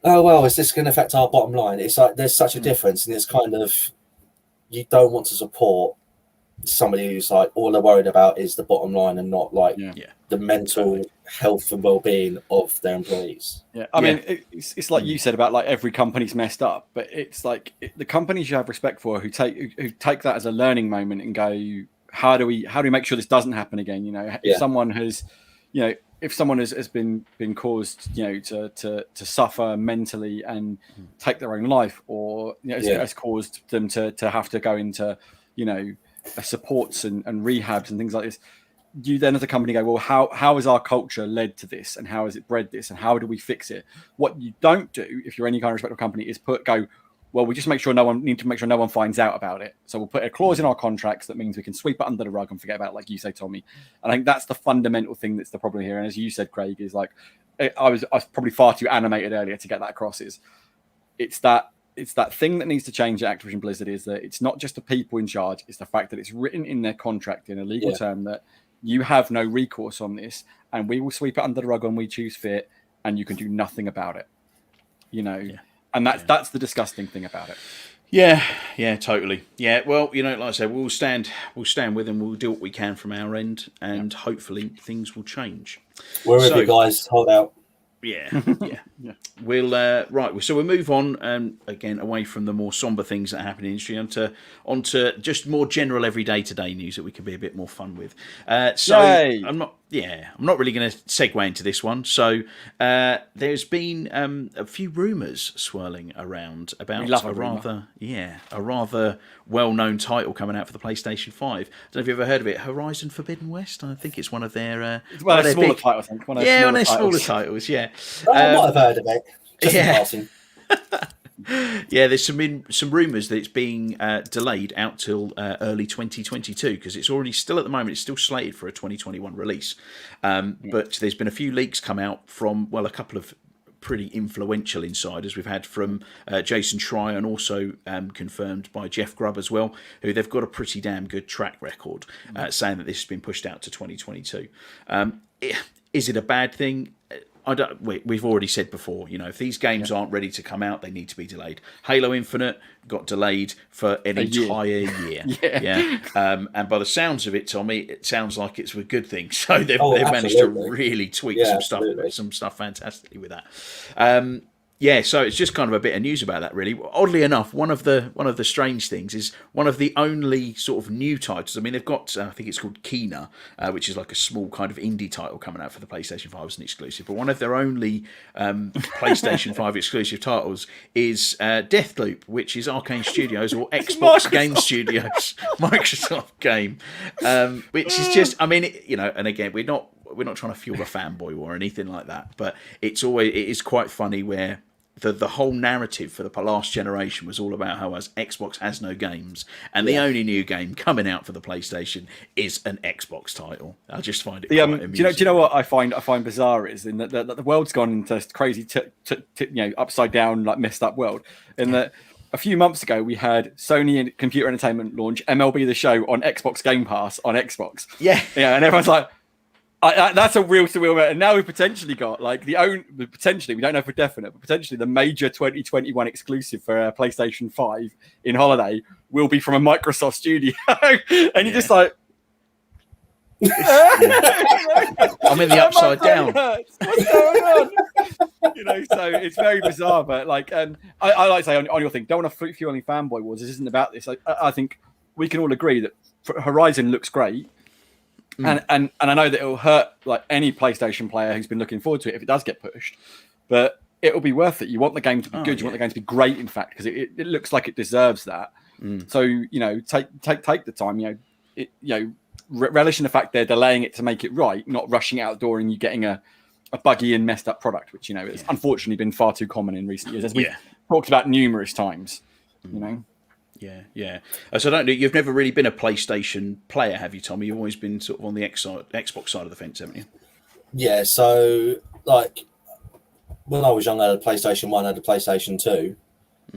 oh well, is this going to affect our bottom line? It's like there's such a difference, and it's kind of, you don't want to support somebody who's like all they're worried about is the bottom line and not like the mental health and well-being of their employees. I mean, it's like you said about like every company's messed up, but it's like the companies you have respect for who take that as a learning moment and go, how do we make sure this doesn't happen again? If someone has, if someone has been caused, to suffer mentally and take their own life, or has caused them to have to go into, supports and rehabs and things like this, you then as a company go, well, how has our culture led to this, and how has it bred this, and how do we fix it? What you don't do, if you're any kind of respectable company, is go, well, we just need to make sure no one finds out about it. So we'll put a clause in our contracts that means we can sweep it under the rug and forget about it, like you say, Tommy. And I think that's the fundamental thing that's the problem here. And as you said, Craig, is like I was probably far too animated earlier to get that across. It's that thing that needs to change at Activision Blizzard is that it's not just the people in charge. It's the fact that it's written in their contract in a legal term that you have no recourse on this, and we will sweep it under the rug when we choose fit, and you can do nothing about it. And that's the disgusting thing about it. Yeah, totally. Yeah, well, like I said, we'll stand with them. We'll do what we can from our end, and hopefully things will change. Wherever you guys hold out. Yeah. We'll right. So we'll move on again away from the more somber things that happen in the industry onto just more general everyday today news that we can be a bit more fun with. Yay. I'm not really going to segue into this one. So there's been a few rumours swirling around about a rather well-known title coming out for the PlayStation 5. I don't know if you've ever heard of it, Horizon Forbidden West. I think it's one of their smaller titles. I think. One of their smaller titles. Yeah, I might have heard of it. Just in passing. Yeah, there's some rumours that it's being delayed out till early 2022 because it's already still at the moment. It's still slated for a 2021 release, but there's been a few leaks come out from a couple of pretty influential insiders we've had from Jason Schreier and also confirmed by Jeff Grubb as well, who they've got a pretty damn good track record saying that this has been pushed out to 2022. Is it a bad thing? We've already said before, if these games aren't ready to come out, they need to be delayed. Halo Infinite got delayed for an entire year. And by the sounds of it, Tommy, it sounds like it's a good thing. So they've managed to really tweak some stuff fantastically with that. So it's just kind of a bit of news about that, really. Oddly enough, one of the strange things is one of the only sort of new titles. I mean, they've got I think it's called Kena, which is like a small kind of indie title coming out for the PlayStation 5 as an exclusive. But one of their only PlayStation 5 exclusive titles is Deathloop, which is Arcane Studios or Xbox Game Studios Microsoft game, which is just, I mean, and again, we're not trying to fuel a fanboy or anything like that, but it is quite funny where the whole narrative for the last generation was all about how Xbox has no games, and the only new game coming out for the PlayStation is an Xbox title. I just find it quite amusing. Do you know what I find bizarre is in that the world's gone into this crazy upside down, like messed up world, in that a few months ago we had Sony Computer Entertainment launch MLB The Show on Xbox Game Pass on Xbox. Yeah, and everyone's like, that's a real surreal moment. And now we've potentially got we don't know for definite, but potentially the major 2021 exclusive for PlayStation 5 in holiday will be from a Microsoft studio. And you're just like, I'm in the upside down. What's going on? So it's very bizarre. But I like to say on your thing, don't want to fuel any fanboy wars. This isn't about this. I think we can all agree that Horizon looks great. And I know that it'll hurt any PlayStation player who's been looking forward to it if it does get pushed, but it'll be worth it. You want the game to be good. You want the game to be great, in fact, because it looks like it deserves that. So take the time. Relish in the fact they're delaying it to make it right, not rushing out the door and you getting a buggy and messed up product, which has unfortunately been far too common in recent years, as we've talked about numerous times. Yeah. So you've never really been a PlayStation player, have you, Tommy? You've always been sort of on the Xbox side of the fence, haven't you? Yeah. So when I was young, I had a PlayStation 1, I had a PlayStation 2,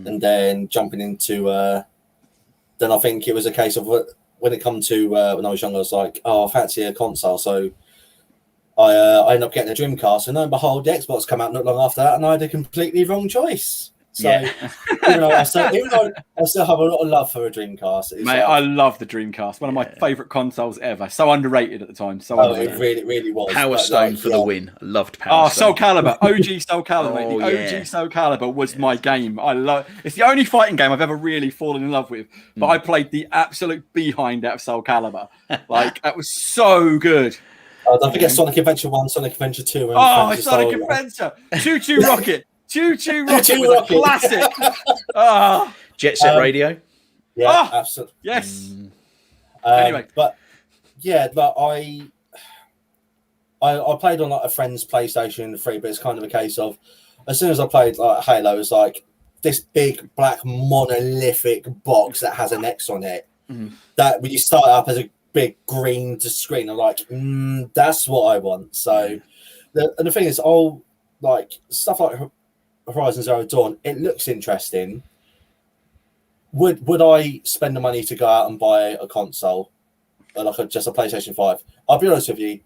and then jumping into then I think it was a case of when it come to when I was young, I was like, I fancy a console, so I ended up getting a Dreamcast, and lo and behold, the Xbox came out not long after that, and I had a completely wrong choice. So, even though I still have a lot of love for a Dreamcast. Mate, I love the Dreamcast. One of my favourite consoles ever. So underrated at the time. It really was. Power Stone for the win. I loved Power Stone. Soul Calibur. OG Soul Calibur, mate. The OG Soul Calibur was my game. It's the only fighting game I've ever really fallen in love with. But I played the absolute behind out of Soul Calibur. That was so good. Don't forget Sonic Adventure 1, Sonic Adventure 2. And Sonic Adventure. Choo-Choo Rocket. Choo-Choo Rocket was a classic. Jet Set Radio. Yeah, absolutely. Yes. Anyway, but I played on a friend's PlayStation 3, but it's kind of a case of as soon as I played Halo, it was like this big black monolithic box that has an X on it. That when you start up as a big green screen, I'm like, that's what I want. So the thing is, like stuff like Horizon Zero Dawn, it looks interesting. Would I spend the money to go out and buy a console, like just a PlayStation 5? I'll be honest with you,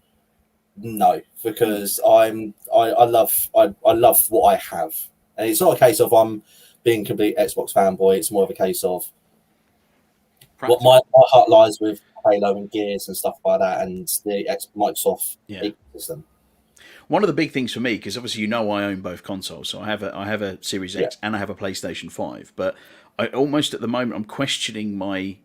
no, because I love what I have, and it's not a case of I'm being a complete Xbox fanboy. It's more of a case of what my heart lies with Halo and Gears and stuff like that, and the Microsoft ecosystem. One of the big things for me, because obviously I own both consoles, so I have a Series X and I have a PlayStation 5, but I almost at the moment I'm questioning my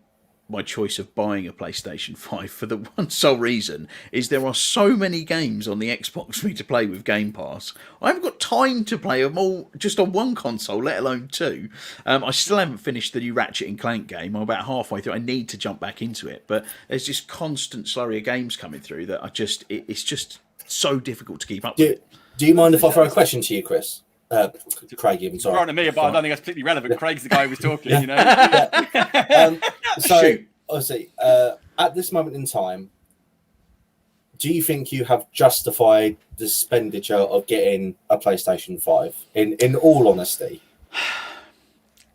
choice of buying a PlayStation 5 for the one sole reason is there are so many games on the Xbox for me to play with Game Pass. I haven't got time to play them all just on one console, let alone two. I still haven't finished the new Ratchet and Clank game. I'm about halfway through. I need to jump back into it, but there's just constant slurry of games coming through that it's just so difficult to keep up with. Do you mind if I throw a question to you, Chris? Craig, even sorry. Right to me, but I don't think that's particularly relevant. Craig's the guy who was talking, you know. So, obviously, at this moment in time, do you think you have justified the expenditure of getting a PlayStation 5? In all honesty,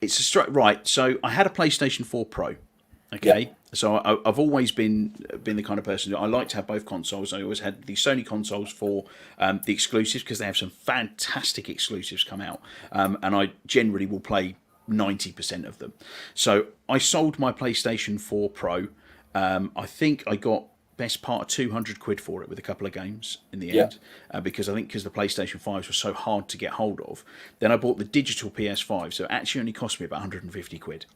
it's a straight right. So I had a PlayStation 4 Pro. Okay, so I've always been the kind of person that I like to have both consoles. I always had the Sony consoles for the exclusives because they have some fantastic exclusives come out, and I generally will play 90% of them. So I sold my PlayStation 4 Pro. I think I got best part of 200 quid for it with a couple of games in the end, because the PlayStation 5s were so hard to get hold of. Then I bought the digital PS5, so it actually only cost me about 150 quid.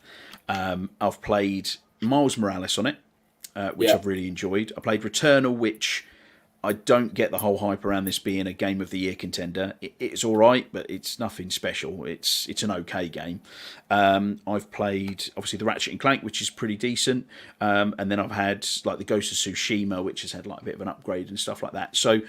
I've played Miles Morales on it, which I've really enjoyed. I played Returnal, which I don't get the whole hype around this being a Game of the Year contender. It's all right, but it's nothing special. It's an okay game. I've played, obviously, the Ratchet and Clank, which is pretty decent. And then I've had like the Ghost of Tsushima, which has had like a bit of an upgrade and stuff like that. So,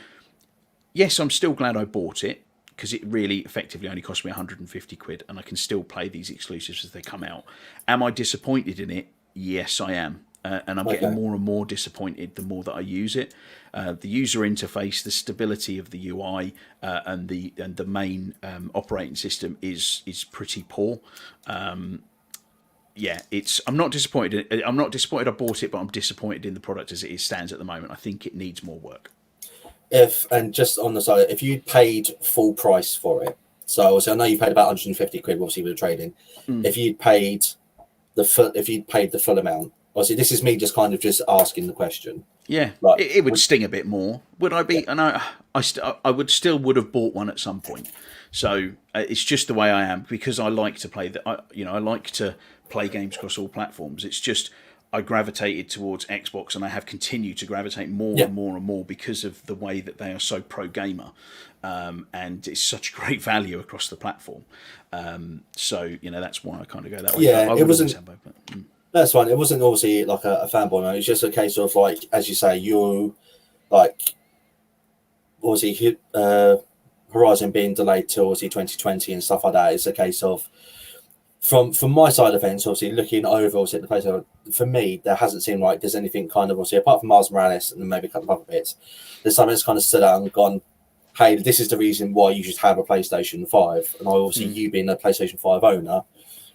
yes, I'm still glad I bought it, because it really effectively only cost me 150 quid, and I can still play these exclusives as they come out. Am I disappointed in it? Yes, I am. And I'm getting more and more disappointed the more that I use it. The user interface, the stability of the UI, and the main operating system is pretty poor. I'm not disappointed. I'm not disappointed I bought it, but I'm disappointed in the product as it stands at the moment. I think it needs more work. And just on the side, if you paid full price for it, so obviously I know you paid about 150 quid, obviously with the trading. If you'd paid the full amount, obviously this is me just kind of just asking the question. Yeah, like, it would sting a bit more. Would I be? And I would have bought one at some point. So it's just the way I am, because I like to play I like to play games across all platforms. It's just I gravitated towards Xbox, and I have continued to gravitate more and more and more because of the way that they are so pro gamer, and it's such great value across the platform. So that's why I kind of go that way. Yeah, it wasn't. That's fine. It wasn't obviously like a fanboy moment. It's just a case of, like, as you say, you like obviously Horizon being delayed till obviously 2020 and stuff like that. It's a case of from my side of things, obviously looking over obviously at the place. For me, there hasn't seemed like there's anything kind of obviously apart from Miles Morales and maybe a couple of other bits. There's something that's kind of stood out and gone, hey, this is the reason why you should have a PlayStation 5. And obviously you being a PlayStation 5 owner,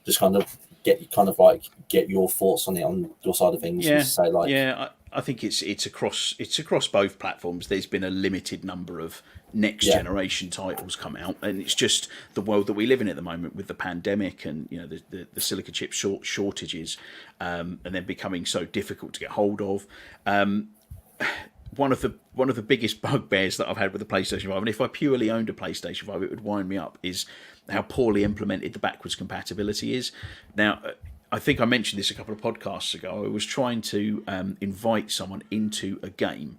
just kind of get your thoughts on it on your side of things. And say, like, I think it's across both platforms. There's been a limited number of next generation titles come out, and it's just the world that we live in at the moment with the pandemic and the silica chip shortages, and then becoming so difficult to get hold of. One of the biggest bugbears that I've had with the PlayStation 5, and if I purely owned a PlayStation 5, it would wind me up, is how poorly implemented the backwards compatibility is. Now, I think I mentioned this a couple of podcasts ago. I was trying to invite someone into a game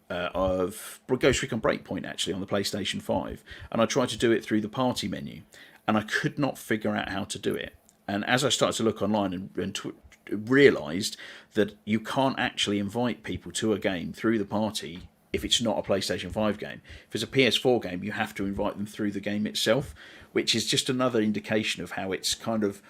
of Ghost Recon Breakpoint, actually, on the PlayStation 5, and I tried to do it through the party menu, and I could not figure out how to do it. And as I started to look online and realised that you can't actually invite people to a game through the party if it's not a PlayStation 5 game. If it's a PS4 game, you have to invite them through the game itself, which is just another indication of how it's kind of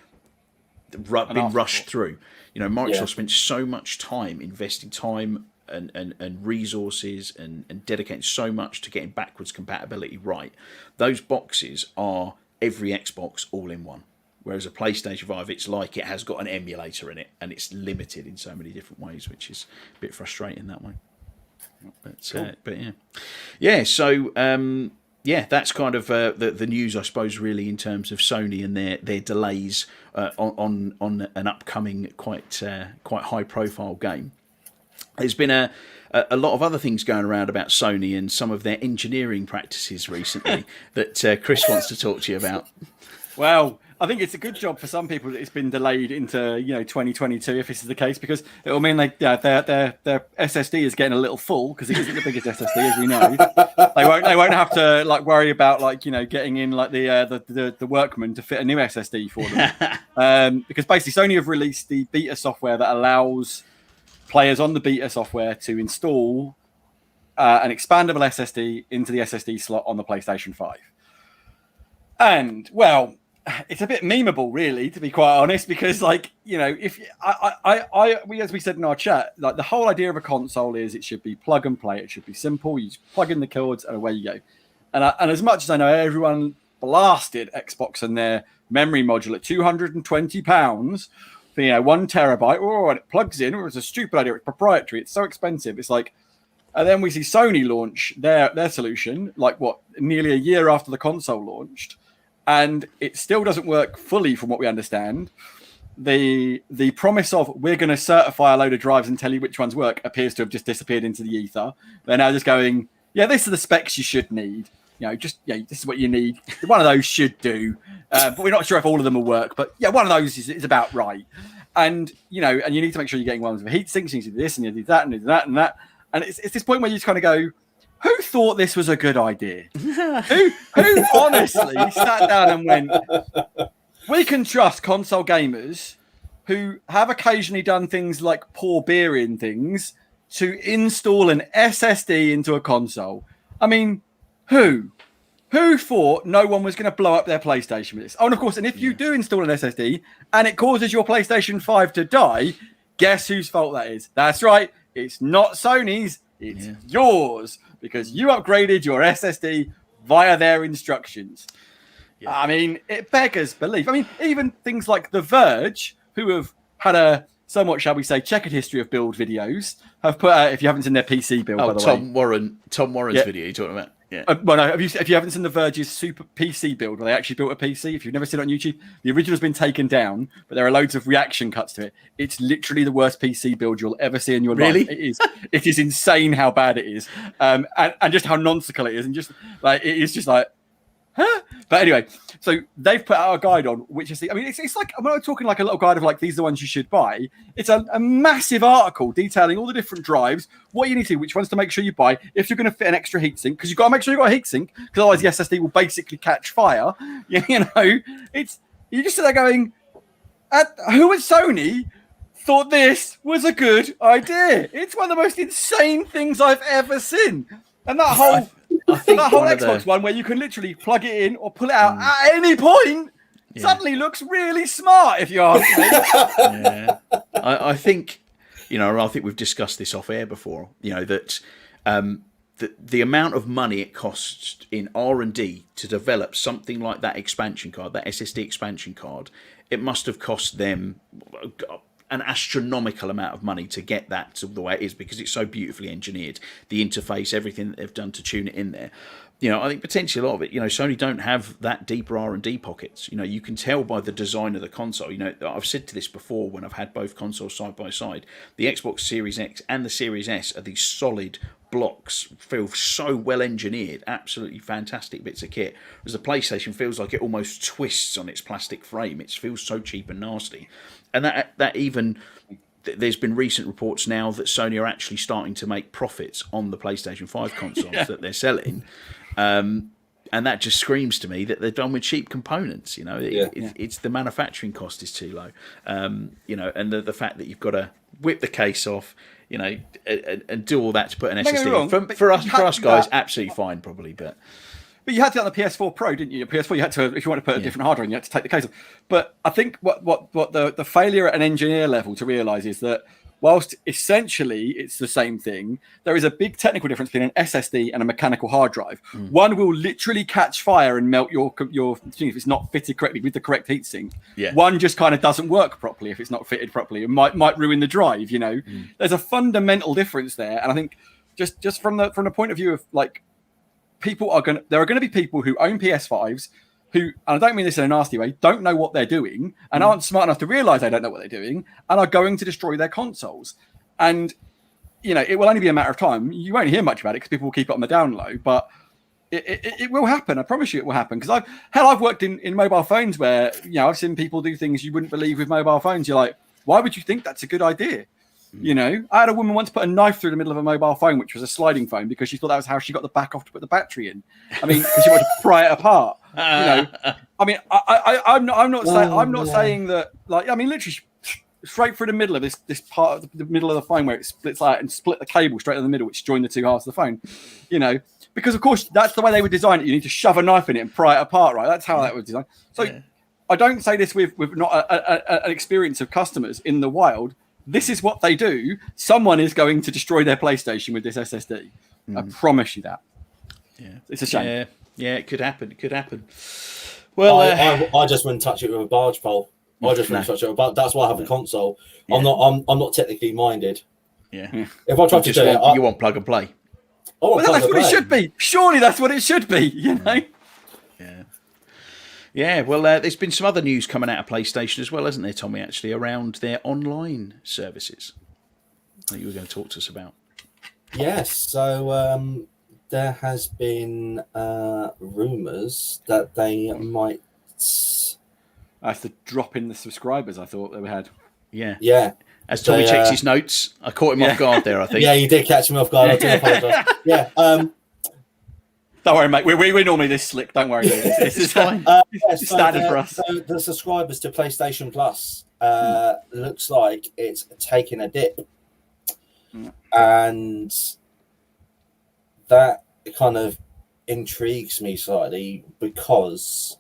been rushed through. You know, Microsoft spent so much time investing time and resources and dedicating so much to getting backwards compatibility right. Those boxes are every Xbox all in one. Whereas a PlayStation 5, it's like it has got an emulator in it and it's limited in so many different ways, which is a bit frustrating that way. But, cool. But yeah. Yeah, so that's kind of the news, I suppose, really, in terms of Sony and their delays on an upcoming quite high profile game. There's been a lot of other things going around about Sony and some of their engineering practices recently that Chris wants to talk to you about. Well, I think it's a good job for some people that it's been delayed into 2022 if this is the case, because it will mean their SSD is getting a little full, because it isn't the biggest SSD, as we know. They won't have to worry about getting in the workman to fit a new SSD for them, because basically Sony have released the beta software that allows players on the beta software to install an expandable SSD into the SSD slot on the PlayStation 5. And, well, it's a bit memeable, really, to be quite honest, because, if as we said in our chat, the whole idea of a console is it should be plug and play. It should be simple. You just plug in the cords and away you go. And as much as I know everyone blasted Xbox and their memory module at £220 for 1 terabyte, and it plugs in, it's a stupid idea. It's proprietary. It's so expensive. It's like, and then we see Sony launch their solution, nearly a year after the console launched. And it still doesn't work fully, from what we understand. The promise of we're going to certify a load of drives and tell you which ones work appears to have just disappeared into the ether. They're now just going, this are the specs you should need. This is what you need. One of those should do, but we're not sure if all of them will work. But one of those is about right. And and you need to make sure you're getting ones with heat sinks. You need to do this and you need that and that and that. And it's this point where you just kind of go, who thought this was a good idea? who honestly sat down and went, we can trust console gamers who have occasionally done things like pour beer in things to install an SSD into a console? I mean, who thought no one was going to blow up their PlayStation with this? Oh, and of course, and if you do install an SSD and it causes your PlayStation 5 to die, guess whose fault that is? That's right. It's not Sony's. It's yours, because you upgraded your SSD via their instructions. Yeah. I mean, it beggars belief. I mean, even things like The Verge, who have had a somewhat, shall we say, checkered history of build videos, have put out, if you haven't seen their PC build, by the way. Tom Warren's video you're talking about. Yeah. Well, no, if you haven't seen The Verge's super PC build, where they actually built a PC, if you've never seen it on YouTube, the original's been taken down, but there are loads of reaction cuts to it. It's literally the worst PC build you'll ever see in your life. It is insane how bad it is, and just how nonsensical it is, and just it is just huh? But anyway, so they've put out a guide on which is it's like, I'm not talking like a little guide of these are the ones you should buy. It's a massive article detailing all the different drives, what you need to do, which ones to make sure you buy, if you're going to fit an extra heatsink, because you've got to make sure you've got a heatsink, because otherwise the SSD will basically catch fire. You just sit there going, who at Sony thought this was a good idea? It's one of the most insane things I've ever seen. And that whole Xbox one where you can literally plug it in or pull it out at any point suddenly looks really smart, if you ask me. Yeah. I think, I think we've discussed this off air before, that the amount of money it costs in R&D to develop something like that expansion card, that SSD expansion card, it must have cost them an astronomical amount of money to get that to the way it is, because it's so beautifully engineered, the interface, everything that they've done to tune it in there. I think potentially a lot of it, Sony don't have that deeper R&D pockets. You can tell by the design of the console. I've said to this before when I've had both consoles side by side. The Xbox Series X and the Series S are these solid blocks, feel so well engineered, absolutely fantastic bits of kit. Whereas the PlayStation feels like it almost twists on its plastic frame. It feels so cheap and nasty. And that even, there's been recent reports now that Sony are actually starting to make profits on the PlayStation 5 consoles that they're selling. And that just screams to me that they're done with cheap components. It's the manufacturing cost is too low. And the fact that you've got to whip the case off, you know, and do all that to put an Don't get me SSD. wrong, For us guys, that. absolutely fine, probably. But you had to do that on the PS4 Pro, didn't you? Your PS4, you had to, if you want to put a different hardware in, you had to take the case off. But I think what the failure at an engineer level to realise is that whilst essentially it's the same thing, there is a big technical difference between an SSD and a mechanical hard drive. One will literally catch fire and melt your thing if it's not fitted correctly with the correct heatsink. Yeah. One just kind of doesn't work properly if it's not fitted properly. It might ruin the drive. You know, there's a fundamental difference there, and I think just from the point of view of like there are going to be people who own PS5s who, and I don't mean this in a nasty way, don't know what they're doing and aren't smart enough to realize they don't know what they're doing and are going to destroy their consoles. And, you know, it will only be a matter of time. You won't hear much about it because people will keep it on the down low, but it will happen. I promise you it will happen. Because I've worked in mobile phones where, you know, I've seen people do things you wouldn't believe with mobile phones. You're like, why would you think that's a good idea? You know, I had a woman once put a knife through the middle of a mobile phone, which was a sliding phone, because she thought that was how she got the back off to put the battery in. I mean, because she wanted to pry it apart. You know, I mean, I'm not saying that. Like, I mean, literally straight through the middle of this part of the middle of the phone where it splits out and split the cable straight in the middle, which joined the two halves of the phone. You know, because of course that's the way they would design it. You need to shove a knife in it and pry it apart, right? That's how that was designed. So I don't say this with not an experience of customers in the wild. This is what they do. Someone is going to destroy their PlayStation with this SSD. I promise you that. Yeah, it's a shame. Yeah, it could happen. It could happen. Well, I just wouldn't touch it with a barge pole. I just wouldn't touch it. But that's why I have a console. Yeah. I'm not technically minded. Yeah. If I try to do it, you want plug and play. That's what it should be. Surely that's what it should be. You know. Yeah. Yeah, well, there's been some other news coming out of PlayStation as well, hasn't there, Tommy, actually, around their online services that you were going to talk to us about. Yes, so there has been rumours that they might... That's the drop in the subscribers I thought they had. Yeah. Yeah. As Tommy checks his notes, I caught him off guard there, I think. Yeah, you did catch me off guard. I do apologise. Yeah, don't worry, mate. We're normally this slick. Don't worry. This is fine. It's standard for us. So the subscribers to PlayStation Plus looks like it's taking a dip, and that kind of intrigues me slightly because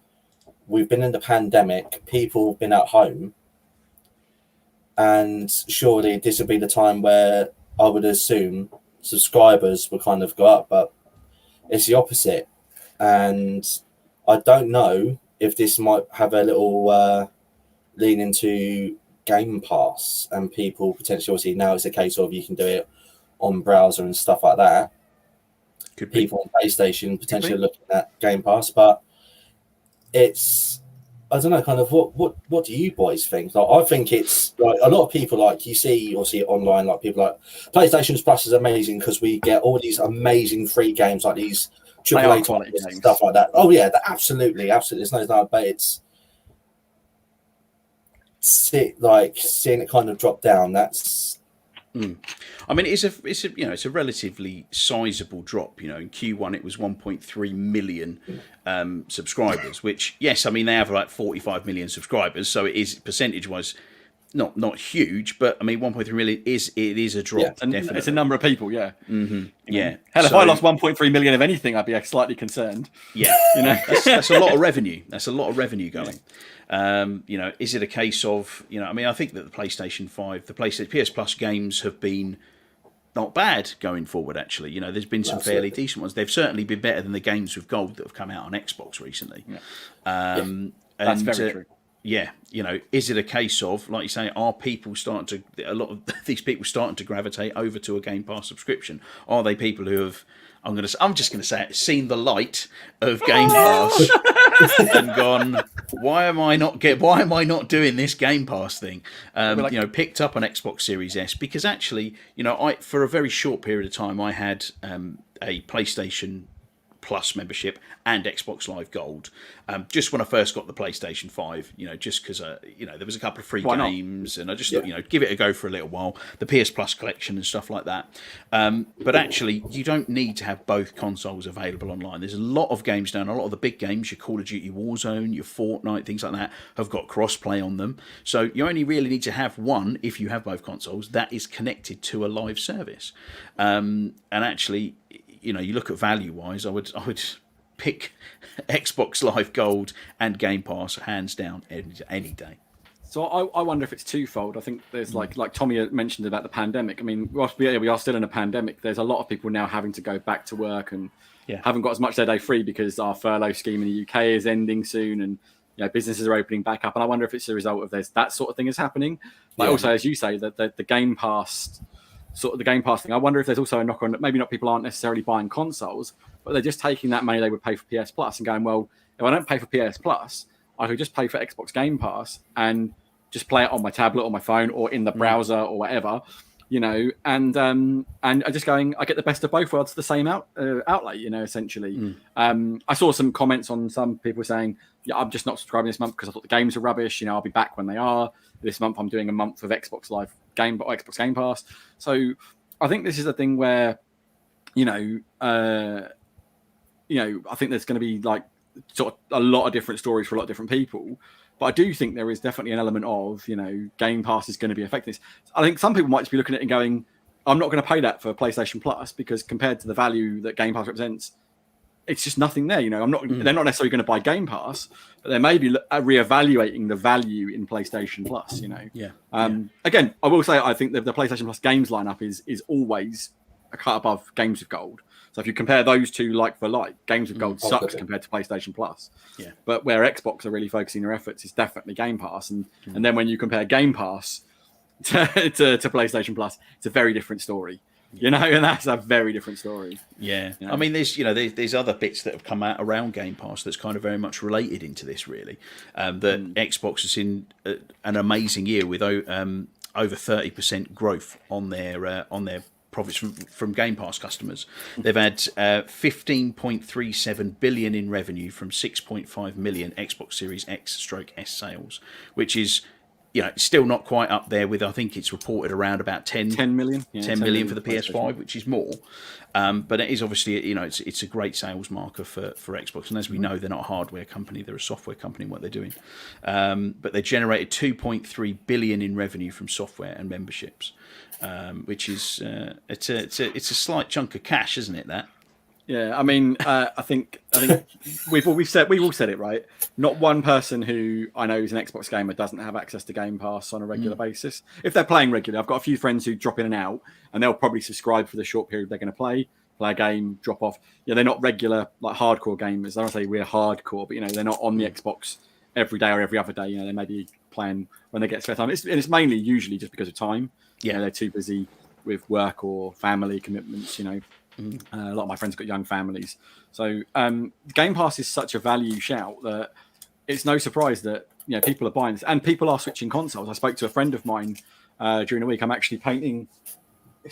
we've been in the pandemic. People have been at home, and surely this would be the time where I would assume subscribers would kind of go up, but it's the opposite, and I don't know if this might have a little lean into Game Pass, and people potentially, obviously now it's a case of you can do it on browser and stuff like that. Could be. People on PlayStation potentially looking at Game Pass, but it's, I don't know, kind of what do you boys think? Like, I think it's like a lot of people, like you see online, like people like PlayStation Plus is amazing because we get all these amazing free games, like these AAA quality games, stuff like that. Oh yeah, absolutely. There's no doubt, but it's seeing it kind of drop down. That's. I mean, it's a relatively sizable drop. You know, in Q1 it was 1.3 million subscribers, which, yes, I mean they have like 45 million subscribers, so it is percentage-wise not huge, but I mean 1.3 million is a drop. Yeah, definitely. It's a number of people. Yeah. Mm-hmm. Yeah. Hell, if I lost 1.3 million of anything, I'd be slightly concerned. Yeah. You know, that's a lot of revenue. That's a lot of revenue going. You know, is it a case of, you know, I mean, I think that the PlayStation 5, the PlayStation PS Plus games have been not bad going forward, actually. You know, there's been some fairly decent ones. They've certainly been better than the games with gold that have come out on Xbox recently. Yeah. That's very true. Yeah, you know, is it a case of, like you say, are people starting to, a lot of these people starting to gravitate over to a Game Pass subscription? Are they people who have, I'm just going to say it, seen the light of Game Pass and gone, why am I not doing this Game Pass thing? You know, picked up an Xbox Series S because actually, you know, for a very short period of time, I had a PlayStation Plus membership and Xbox Live Gold. Just when I first got the PlayStation 5, just because there was a couple of free games, and I just thought, give it a go for a little while. The PS Plus collection and stuff like that. But actually, you don't need to have both consoles available online. There's a lot of games now, and a lot of the big games, your Call of Duty Warzone, your Fortnite, things like that, have got cross-play on them. So you only really need to have one, if you have both consoles, that is connected to a live service. And actually, you look at value-wise, I would pick Xbox Live Gold and Game Pass hands down any day. So I wonder if it's twofold. I think there's like Tommy mentioned about the pandemic. I mean, we are still in a pandemic. There's a lot of people now having to go back to work and haven't got as much their day free because our furlough scheme in the UK is ending soon, and businesses are opening back up. And I wonder if it's a result of that sort of thing is happening. But also, as you say, that the Game Pass. Sort of the Game Pass thing. I wonder if there's also a knock on. Maybe not people aren't necessarily buying consoles, but they're just taking that money they would pay for PS Plus and going, well, if I don't pay for PS Plus, I could just pay for Xbox Game Pass and just play it on my tablet or my phone or in the browser or whatever, and just going, I get the best of both worlds, the same outlay, essentially. I saw some comments on some people saying, I'm just not subscribing this month because I thought the games are rubbish. I'll be back when they are. This month I'm doing a month of Xbox Live Xbox Game Pass. So I think this is a thing where, I think there's going to be like sort of a lot of different stories for a lot of different people. But I do think there is definitely an element of, Game Pass is going to be affecting this. I think some people might just be looking at it and going, I'm not going to pay that for PlayStation Plus because compared to the value that Game Pass represents, it's just nothing there. They're not necessarily going to buy Game Pass, but they may be reevaluating the value in PlayStation Plus. Again, I will say I think the PlayStation Plus games lineup is always a cut above Games with Gold. So if you compare those two like for like, Games with Gold sucks compared to PlayStation Plus. Yeah. But where Xbox are really focusing their efforts is definitely Game Pass, and then when you compare Game Pass to PlayStation Plus, it's a very different story. And that's a very different story. Yeah. I mean, there's other bits that have come out around Game Pass that's kind of very much related into this, really. That Xbox has seen an amazing year with over 30% growth on their profits from Game Pass customers. They've had 15.37 billion in revenue from 6.5 million Xbox Series X/S sales, which is still not quite up there with, I think it's reported around about 10 million. Yeah, 10 million for the PS5, which is more. But it is obviously, it's a great sales marker for Xbox. And as we know, they're not a hardware company, they're a software company in what they're doing. But they generated 2.3 billion in revenue from software and memberships, which is, it's a slight chunk of cash, isn't it, that? Yeah, I mean, I think we've all said it, right? Not one person who I know is an Xbox gamer doesn't have access to Game Pass on a regular basis. If they're playing regularly, I've got a few friends who drop in and out, and they'll probably subscribe for the short period they're going to play a game, drop off. They're not regular like hardcore gamers. I don't say we're hardcore, but they're not on the Xbox every day or every other day. They may be playing when they get spare time. It's mainly usually just because of time. They're too busy with work or family commitments. A lot of my friends have got young families, so Game Pass is such a value shout that it's no surprise that people are buying this, and people are switching consoles. I spoke to a friend of mine during the week. I'm actually painting.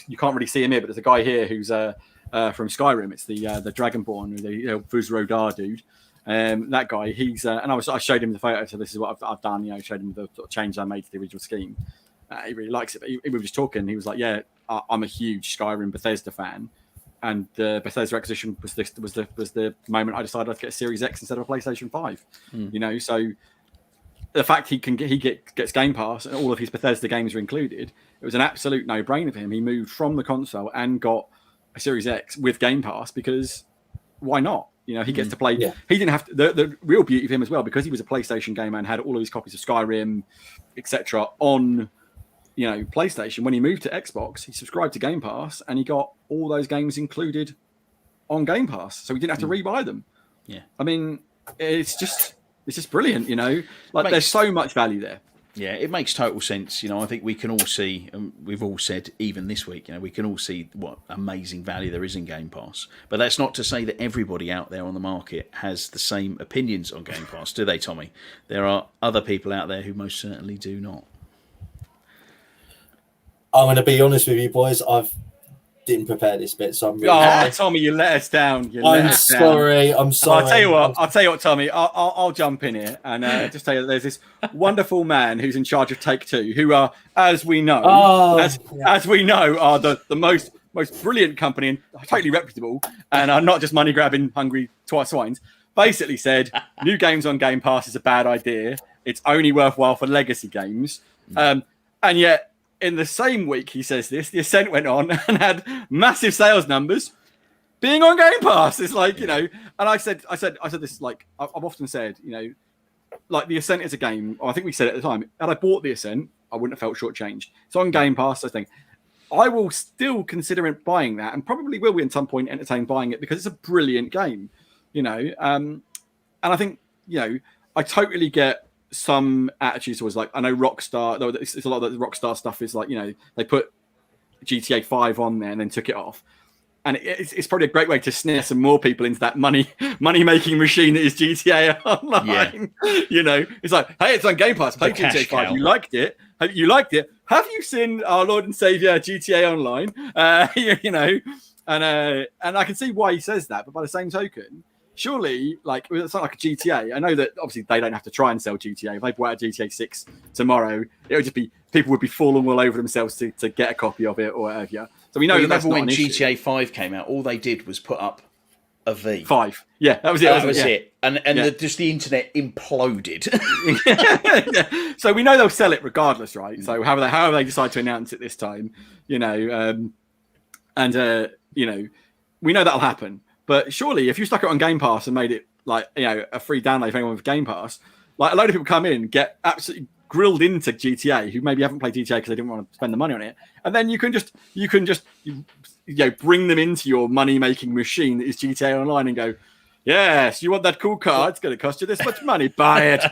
You can't really see him here, but there's a guy here who's from Skyrim. It's the Dragonborn, the Fuzrodar dude. That guy, he's and I showed him the photo. So this is what I've done. Showed him the sort of change I made to the original scheme. He really likes it. But we were just talking. He was like, "Yeah, I'm a huge Skyrim Bethesda fan." And the Bethesda acquisition was the moment I decided I'd get a Series X instead of a PlayStation 5. So the fact he gets Game Pass and all of his Bethesda games are included, it was an absolute no-brainer for him. He moved from the console and got a Series X with Game Pass because why not? He gets to play. Yeah. He didn't have to, the real beauty of him as well, because he was a PlayStation gamer and had all of his copies of Skyrim, etc. on PlayStation. When he moved to Xbox, he subscribed to Game Pass and he got all those games included on Game Pass, so he didn't have to rebuy them. Yeah, I mean, it's just brilliant. There's so much value there. Yeah, it makes total sense. I think we can all see, and we've all said even this week, we can all see what amazing value there is in Game Pass. But that's not to say that everybody out there on the market has the same opinions on Game Pass, do they, Tommy? There are other people out there who most certainly do not. I'm going to be honest with you, boys. I've didn't prepare this bit, so I'm really Tommy, you let us down. I'm sorry. I'm sorry. I'll tell you what, Tommy. I'll jump in here and just tell you that there's this wonderful man who's in charge of Take Two, who are, as we know, are the most brilliant company and totally reputable, and are not just money grabbing, hungry swines. Basically said, new games on Game Pass is a bad idea. It's only worthwhile for legacy games, and yet. In the same week he says this, the Ascent went on and had massive sales numbers being on Game Pass. It's like, and I said this, like I've often said, like the Ascent is a game. I think we said it at the time. Had I bought the Ascent, I wouldn't have felt shortchanged. It's on Game Pass. I think I will still consider buying that, and probably will at some point entertain buying it because it's a brilliant game, And I think, I totally get some attitudes towards, like, I know Rockstar, though it's a lot of the Rockstar stuff is like, they put GTA 5 on there and then took it off. And it's probably a great way to snare some more people into that money making machine that is GTA Online. Yeah. It's like, hey, it's on Game Pass. Play GTA 5. You liked it. Have you seen our Lord and Savior GTA Online? And I can see why he says that. But by the same token, surely, like, it's not like a GTA. I know that obviously they don't have to try and sell GTA. If they brought out GTA 6 tomorrow, it would just be people would be falling all over themselves to get a copy of it or whatever. So we know that's when GTA 5 came out, all they did was put up a V. 5. Yeah, that was it. That was it. And just the internet imploded. So we know they'll sell it regardless, right? So however they decide to announce it this time, we know that'll happen. But surely, if you stuck it on Game Pass and made it like a free download for anyone with Game Pass, like a load of people come in, get absolutely grilled into GTA who maybe haven't played GTA because they didn't want to spend the money on it, and then you can just bring them into your money making machine that is GTA Online and go, yes, you want that cool car? It's going to cost you this much money. Buy it.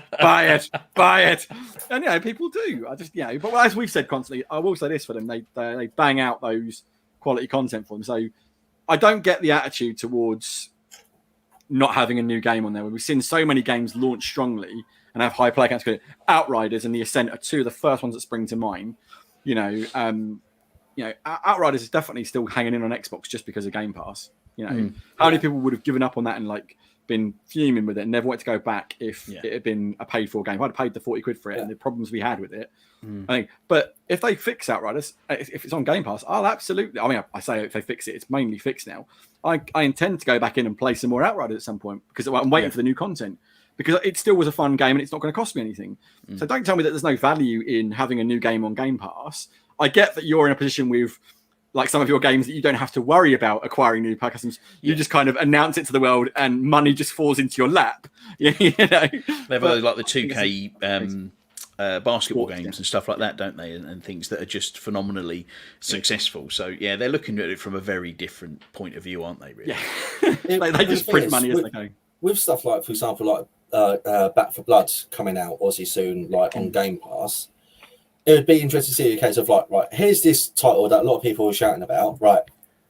And people do. But as we've said constantly, I will say this for them: they bang out those quality content for them. So I don't get the attitude towards not having a new game on there. We've seen so many games launch strongly and have high play counts. Outriders and the Ascent are two of the first ones that spring to mind. Outriders is definitely still hanging in on Xbox just because of Game Pass. How many people would have given up on that and like been fuming with it and never wanted to go back if it had been a paid for game? I'd have paid the 40 quid for it and the problems we had with it. I think, but if they fix Outriders, if it's on Game Pass, I'll absolutely. I mean, I say if they fix it, it's mainly fixed now. I intend to go back in and play some more Outriders at some point because I'm waiting for the new content because it still was a fun game and it's not going to cost me anything. So don't tell me that there's no value in having a new game on Game Pass. I get that you're in a position with like some of your games that you don't have to worry about acquiring new pack customs. You just kind of announce it to the world and money just falls into your lap. They have like the 2K basketball games and stuff like that, don't they? And things that are just phenomenally successful. So they're looking at it from a very different point of view, aren't they? Really? Yeah. they just print money as they go. With stuff like, for example, like Back 4 Blood coming out Aussie soon, like on Game Pass. It would be interesting to see a case of like, right, here's this title that a lot of people are shouting about. Right,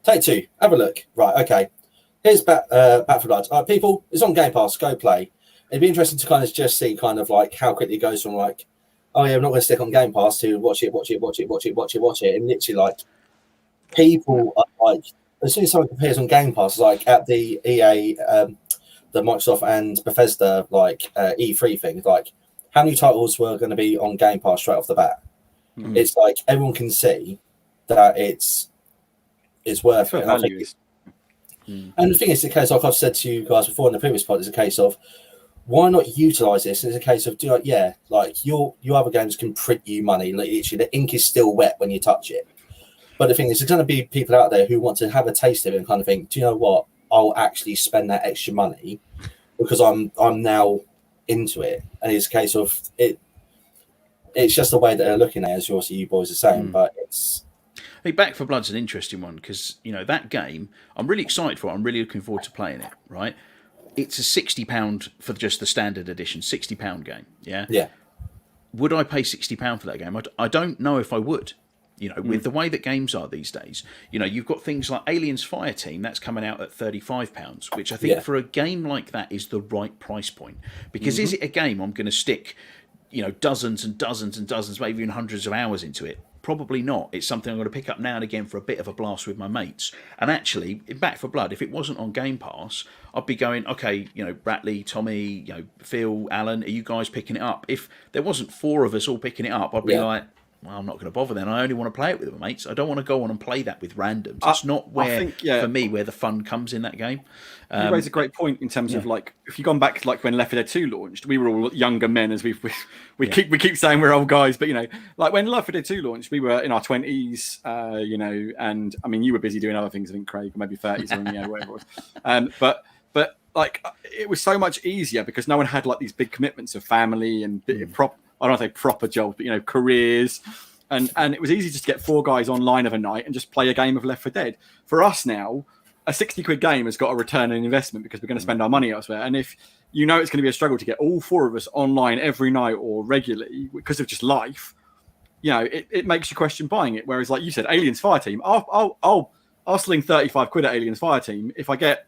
Take Two, have a look. Right, okay. Here's Back 4 Blood. People, it's on Game Pass. Go play. It'd be interesting to kind of just see kind of like how quickly it goes from like, oh yeah, I'm not going to stick on Game Pass to watch it, and literally like people are like, as soon as someone compares on Game Pass, like at the EA, the Microsoft and Bethesda like E3 thing, like how many titles were going to be on Game Pass straight off the bat? It's like everyone can see that it's worth it. And the thing is, the case like I've said to you guys before in the previous pod, is a case of why not utilize this? It's a case of like your other games can print you money. Like, literally, the ink is still wet when you touch it. But the thing is, there's going to be people out there who want to have a taste of it and kind of think, do you know what? I'll actually spend that extra money because I'm now into it. And it's a case of it. It's just the way that they're looking at it, as you boys are saying. But it's. Hey, Back 4 Blood's an interesting one because that game I'm really excited for. I'm really looking forward to playing it. Right, it's a £60 for just the standard edition, £60 game. Yeah. Would I pay £60 for that game? I don't know if I would. With the way that games are these days, you've got things like Aliens Fireteam that's coming out at £35, which I think for a game like that is the right price point. Because is it a game I'm going to stick, dozens and dozens and dozens, maybe even hundreds of hours into it? Probably not. It's something I'm going to pick up now and again for a bit of a blast with my mates. And actually, in Back for Blood, if it wasn't on Game Pass, I'd be going, okay, Bratley, Tommy, Phil, Alan, are you guys picking it up? If there wasn't 4 of us all picking it up, I'd be like, well, I'm not going to bother then. I only want to play it with my mates. I don't want to go on and play that with randoms. It's not for me, where the fun comes in that game. You raise a great point in terms of like, if you've gone back like when Left 4 Dead 2 launched, we were all younger men, as we keep saying we're old guys, but like when Left 4 Dead 2 launched, we were in our 20s, and I mean, you were busy doing other things, I think, Craig, or maybe 30s or whatever it was. But like, it was so much easier because no one had like these big commitments of family and I don't want to say proper jobs, but careers, and it was easy just to get 4 guys online of a night and just play a game of Left 4 Dead. For us now, a 60 quid game has got a return on investment because we're going to spend our money elsewhere. And if it's going to be a struggle to get all 4 of us online every night or regularly because of just life, it makes you question buying it. Whereas, like you said, Aliens Fireteam, I'll sling 35 quid at Aliens Fireteam if I get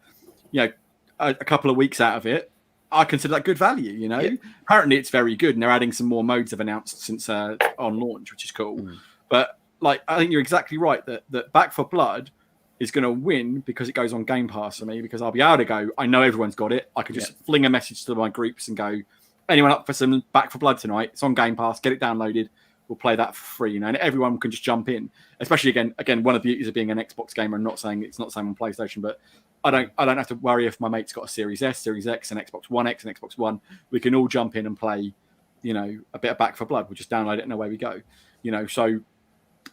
a couple of weeks out of it. I consider that good value, Yeah. Apparently it's very good, and they're adding some more modes they've announced since on launch, which is cool. But like, I think you're exactly right that Back for Blood is going to win because it goes on Game Pass for me, because I'll be able to go, I know everyone's got it. I can just fling a message to my groups and go, anyone up for some Back for Blood tonight? It's on Game Pass, get it downloaded. We'll play that for free, and everyone can just jump in. Especially again, one of the beauties of being an Xbox gamer, and not saying it's not the same on PlayStation, but I don't have to worry if my mate's got a Series S, Series X, and Xbox One X and Xbox One. We can all jump in and play, a bit of Back for Blood. We'll just download it and away we go. So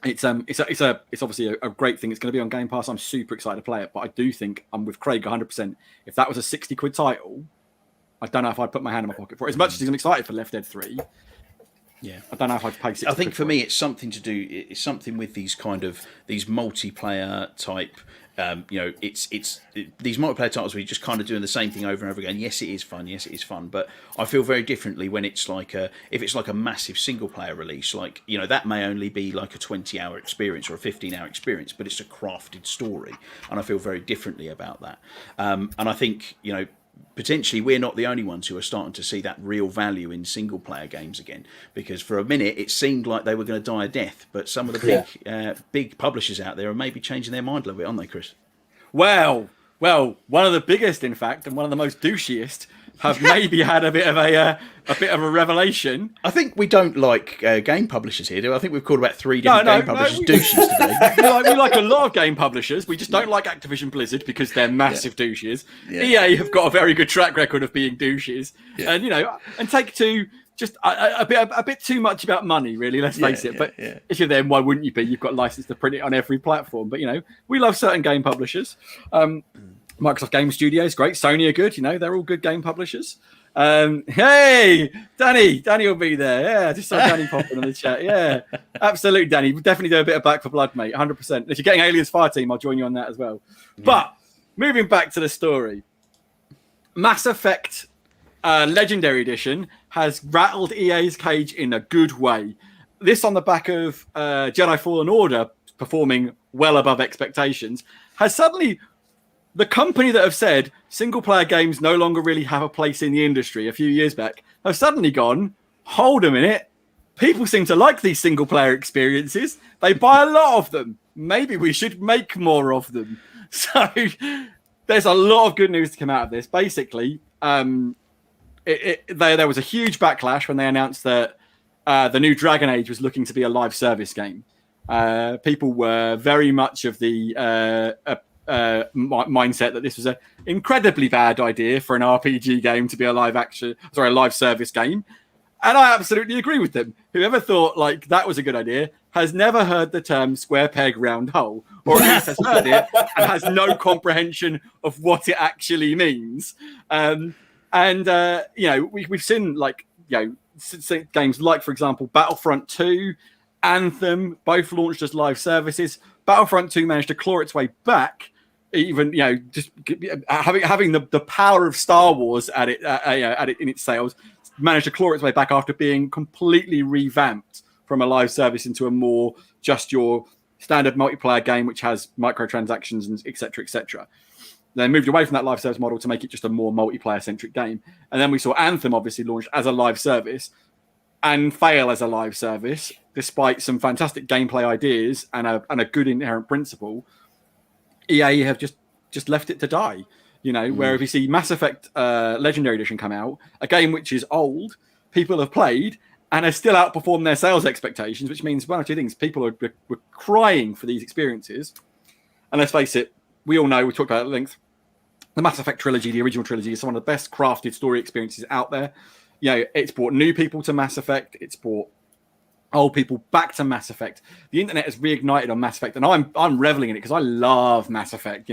it's obviously a great thing. It's going to be on Game Pass. I'm super excited to play it, but I do think I'm with Craig 100%. If that was a 60 quid title, I don't know if I'd put my hand in my pocket for it. As much as I'm excited for Left 4 Dead 3. Yeah, I don't know if I'd pay 60. I think for me, it's something to do. It's something with these these multiplayer type. It's these multiplayer titles where you're just kind of doing the same thing over and over again. Yes, it is fun. But I feel very differently when it's like if it's like a massive single player release. Like that may only be like a 20-hour experience or a 15-hour experience, but it's a crafted story, and I feel very differently about that. And I think potentially we're not the only ones who are starting to see that real value in single player games again, because for a minute it seemed like they were going to die a death, but some of the big publishers out there are maybe changing their mind a little bit, aren't they, Chris? Well, one of the biggest, in fact, and one of the most douchiest have maybe had a bit of a revelation. I think we don't like game publishers here, do we? I think we've called about 3 different game publishers douches today. we like a lot of game publishers. We just don't like Activision Blizzard because they're massive douches. Yeah. EA have got a very good track record of being douches, and and Take-Two just a bit too much about money, really. Let's face it. But if you're them, why wouldn't you be? You've got a license to print it on every platform. But we love certain game publishers. Microsoft Game Studios, great. Sony are good. They're all good game publishers. Hey, Danny will be there. Yeah, just saw Danny popping on the chat. Yeah, absolutely, Danny. We'll definitely do a bit of Back for Blood, mate. 100%. If you're getting Aliens Fireteam, I'll join you on that as well. Yeah. But moving back to the story, Mass Effect Legendary Edition has rattled EA's cage in a good way. This on the back of Jedi Fallen Order performing well above expectations, has suddenly... The company that have said single-player games no longer really have a place in the industry a few years back have suddenly gone, hold a minute, people seem to like these single-player experiences. They buy a lot of them. Maybe we should make more of them. So there's a lot of good news to come out of this. Basically, there was a huge backlash when they announced that the new Dragon Age was looking to be a live service game. People were very much of the... mindset that this was an incredibly bad idea for an RPG game to be a live service game, and I absolutely agree with them. Whoever thought like that was a good idea has never heard the term square peg round hole, or at least has heard it and has no comprehension of what it actually means. We've seen games like, for example, Battlefront 2, Anthem, both launched as live services. Battlefront 2 managed to claw its way back, even just having the power of Star Wars at it in its sales, managed to claw its way back after being completely revamped from a live service into a more just your standard multiplayer game, which has microtransactions and etc. They moved away from that live service model to make it just a more multiplayer centric game, and then we saw Anthem obviously launched as a live service and fail as a live service despite some fantastic gameplay ideas and a good inherent principle, EA have just left it to die. Where if you see Mass Effect Legendary Edition come out, a game which is old, people have played, and has still outperformed their sales expectations, which means one or two things. People were crying for these experiences. And let's face it, we all know, we talked about it at length, the Mass Effect trilogy, the original trilogy, is one of the best crafted story experiences out there. It's brought new people to Mass Effect. It's brought old people back to Mass Effect. The internet has reignited on Mass Effect, and I'm reveling in it because I love Mass Effect.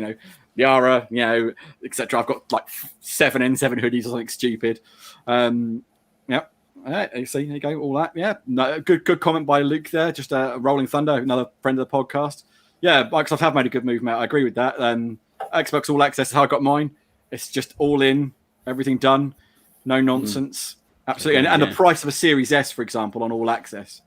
Yara, etc. I've got like 7 N7 hoodies or something stupid. You see, there you go, all that. Yeah, no, good comment by Luke there. Just Rolling Thunder, another friend of the podcast. Yeah, Microsoft have made a good move, mate. I agree with that. Xbox All Access is how I got mine. It's just all in, everything done, no nonsense. Absolutely. And the price of a Series S, for example, on All Access.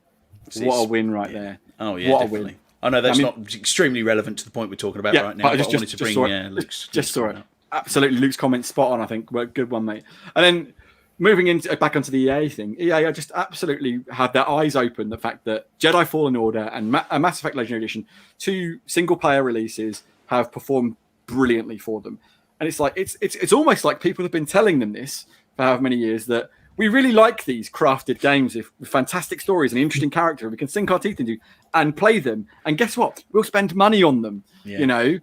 What a win right there. Oh, yeah, what definitely. A win. I know that's not extremely relevant to the point we're talking about right now, but I wanted to bring Luke's. Just saw it. Absolutely. Luke's comment spot on, I think. Good one, mate. And then moving back onto the EA thing, EA just absolutely had their eyes open. The fact that Jedi Fallen Order and Mass Effect Legendary Edition, 2 single-player releases, have performed brilliantly for them. And it's like it's almost like people have been telling them this for however many years, that we really like these crafted games with fantastic stories and interesting character we can sink our teeth into and play them. And guess what? We'll spend money on them. Yeah.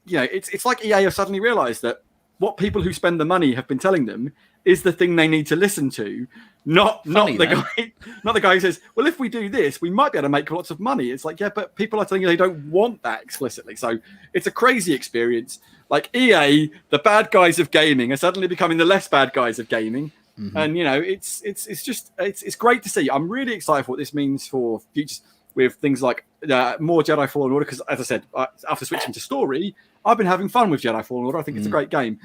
It's like EA have suddenly realized that what people who spend the money have been telling them is the thing they need to listen to, not the guy who says, well, if we do this, we might be able to make lots of money. It's like, yeah, but people are telling you they don't want that explicitly. So it's a crazy experience. Like EA, the bad guys of gaming, are suddenly becoming the less bad guys of gaming. Mm-hmm. And it's great to see. I'm really excited for what this means for futures with things like more Jedi Fallen Order, because as I said, after switching to story, I've been having fun with Jedi Fallen Order. I think it's a great game.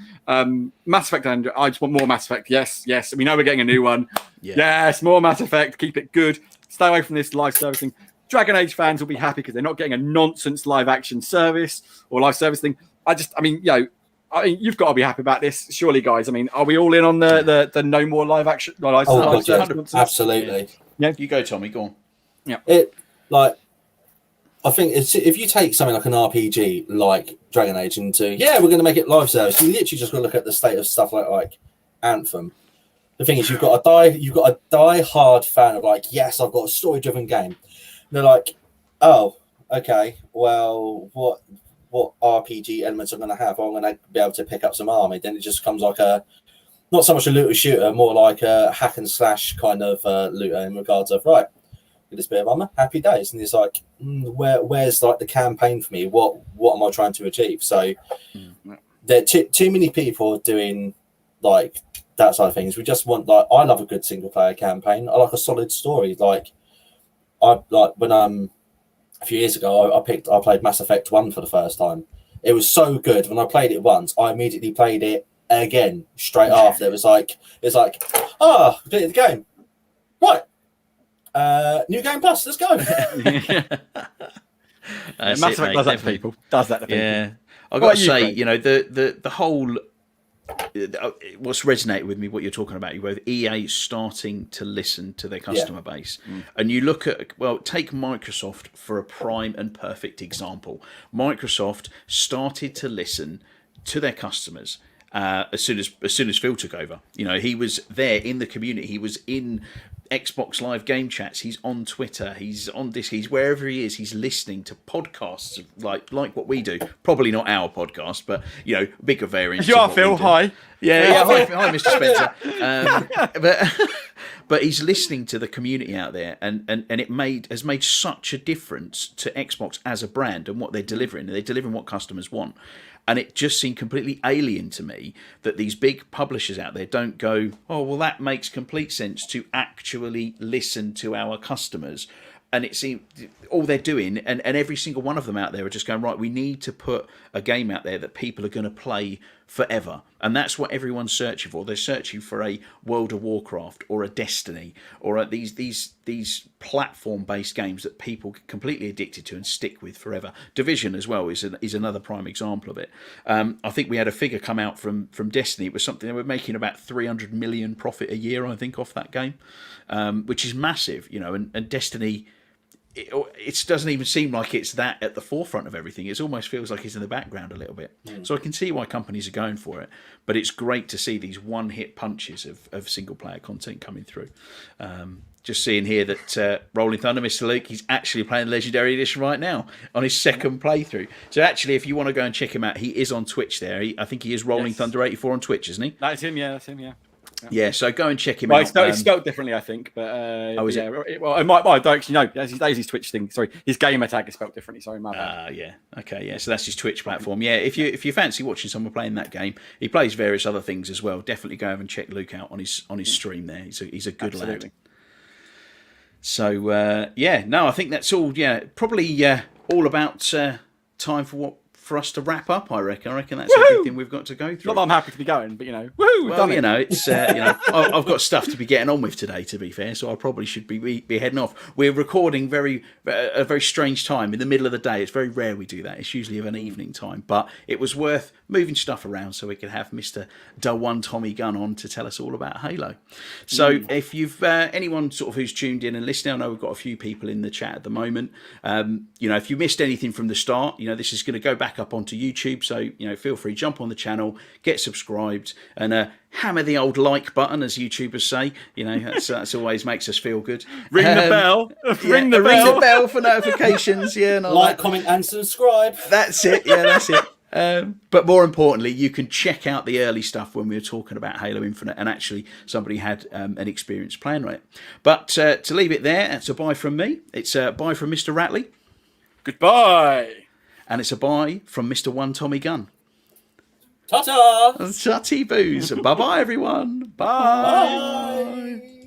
Mass Effect, and I just want more Mass Effect. Yes. We know we're getting a new one. Yes, more Mass Effect. Keep it good. Stay away from this live servicing. Dragon Age fans will be happy because they're not getting a nonsense live action service or live service thing. You've got to be happy about this, surely, guys. I mean, are we all in on the no more live action? Absolutely. Yeah, you go, Tommy. Go on. Yeah. I think if you take something like an RPG like Dragon Age into, we're going to make it live service. You literally just got to look at the state of stuff like Anthem. The thing is, you've got a die-hard fan of like, yes, I've got a story-driven game. And they're like, oh, okay, well, what RPG elements I'm going to have? I'm going to be able to pick up some army. Then it just comes like not so much a looter shooter, more like a hack and slash kind of looter in regards of, right, get this bit of armor, happy days. And it's like, where's like the campaign for me? What am I trying to achieve? So there are too many people doing like that side of things. We just want, like, I love a good single player campaign. I like a solid story. Like when a few years ago, I played Mass Effect 1 for the first time. It was so good. When I played it once, I immediately played it again straight after. It's like, completed the game. Right. New game plus, let's go. Mass Effect does that to people. Yeah. I've got to say, the whole... what's resonated with me, what you're talking about, with EA starting to listen to their customer base. And you look at, take Microsoft for a prime and perfect example. Microsoft started to listen to their customers as soon as Phil took over. He was there in the community. He was in Xbox Live game chats. He's on Twitter. He's on this. He's wherever he is. He's listening to podcasts like what we do. Probably not our podcast, but bigger variants. You are Phil. Hi. Yeah. Hi, Mr. Spencer. But he's listening to the community out there, and it has made such a difference to Xbox as a brand and what they're delivering. They're delivering what customers want. And it just seemed completely alien to me that these big publishers out there don't go, oh, well, that makes complete sense to actually listen to our customers. And it seemed all they're doing, and every single one of them out there are just going, right, we need to put a game out there that people are going to play forever. And that's what everyone's searching for. They're searching for a World of Warcraft or a Destiny or these these platform-based games that people get completely addicted to and stick with forever. Division as well is another prime example of it. I think we had a figure come out from Destiny. It was something they were making about 300 million profit a year, I think, off that game, which is massive, you know. And Destiny, it doesn't even seem like it's that at the forefront of everything. It almost feels like it's in the background a little bit. So I can see why companies are going for it, but it's great to see these one-hit punches of single-player content coming through. Just seeing here that Rolling Thunder, Mr. Luke, he's actually playing the Legendary Edition right now on his second playthrough. So actually, if you want to go and check him out, he is on Twitch there. I think he is Rolling Thunder 84 on Twitch, isn't he? That's him, yeah. That's him, yeah. Yeah, so go and check him out. It's spelled differently, I think. But is yeah, it? Well, I don't actually know. That's his Twitch thing. Sorry, his gamer tag is spelled differently. Sorry, my bad. Yeah. Okay. Yeah. So that's his Twitch platform. Yeah. If you fancy watching someone playing that game, he plays various other things as well. Definitely go over and check Luke out on his stream there. He's a good lad. So I think that's all. Yeah, probably all about time for us to wrap up. I reckon that's everything we've got to go through. Not that I'm happy to be going, but woohoo! Well, you know, it's I've got stuff to be getting on with today. To be fair, so I probably should be heading off. We're recording a very strange time in the middle of the day. It's very rare we do that. It's usually of an evening time, but it was worth moving stuff around so we could have Mr. One Tommy Gunn on to tell us all about Halo. So if you've anyone sort of who's tuned in and listening, I know we've got a few people in the chat at the moment. If you missed anything from the start, this is going to go back up onto YouTube, so feel free, jump on the channel, get subscribed, and hammer the old like button, as YouTubers say. That's always makes us feel good. Ring the bell. Ring the bell for notifications. Yeah, and like, comment, and subscribe. That's it. Yeah, that's it. But more importantly, you can check out the early stuff when we were talking about Halo Infinite, and actually somebody had an experience playing on it. But to leave it there, it's a bye from me. It's a bye from Mr. Ratley. Goodbye. And it's a bye from Mr. One Tommy Gunn. Ta-ta! Tutty boos. Bye-bye, everyone. Bye. Bye.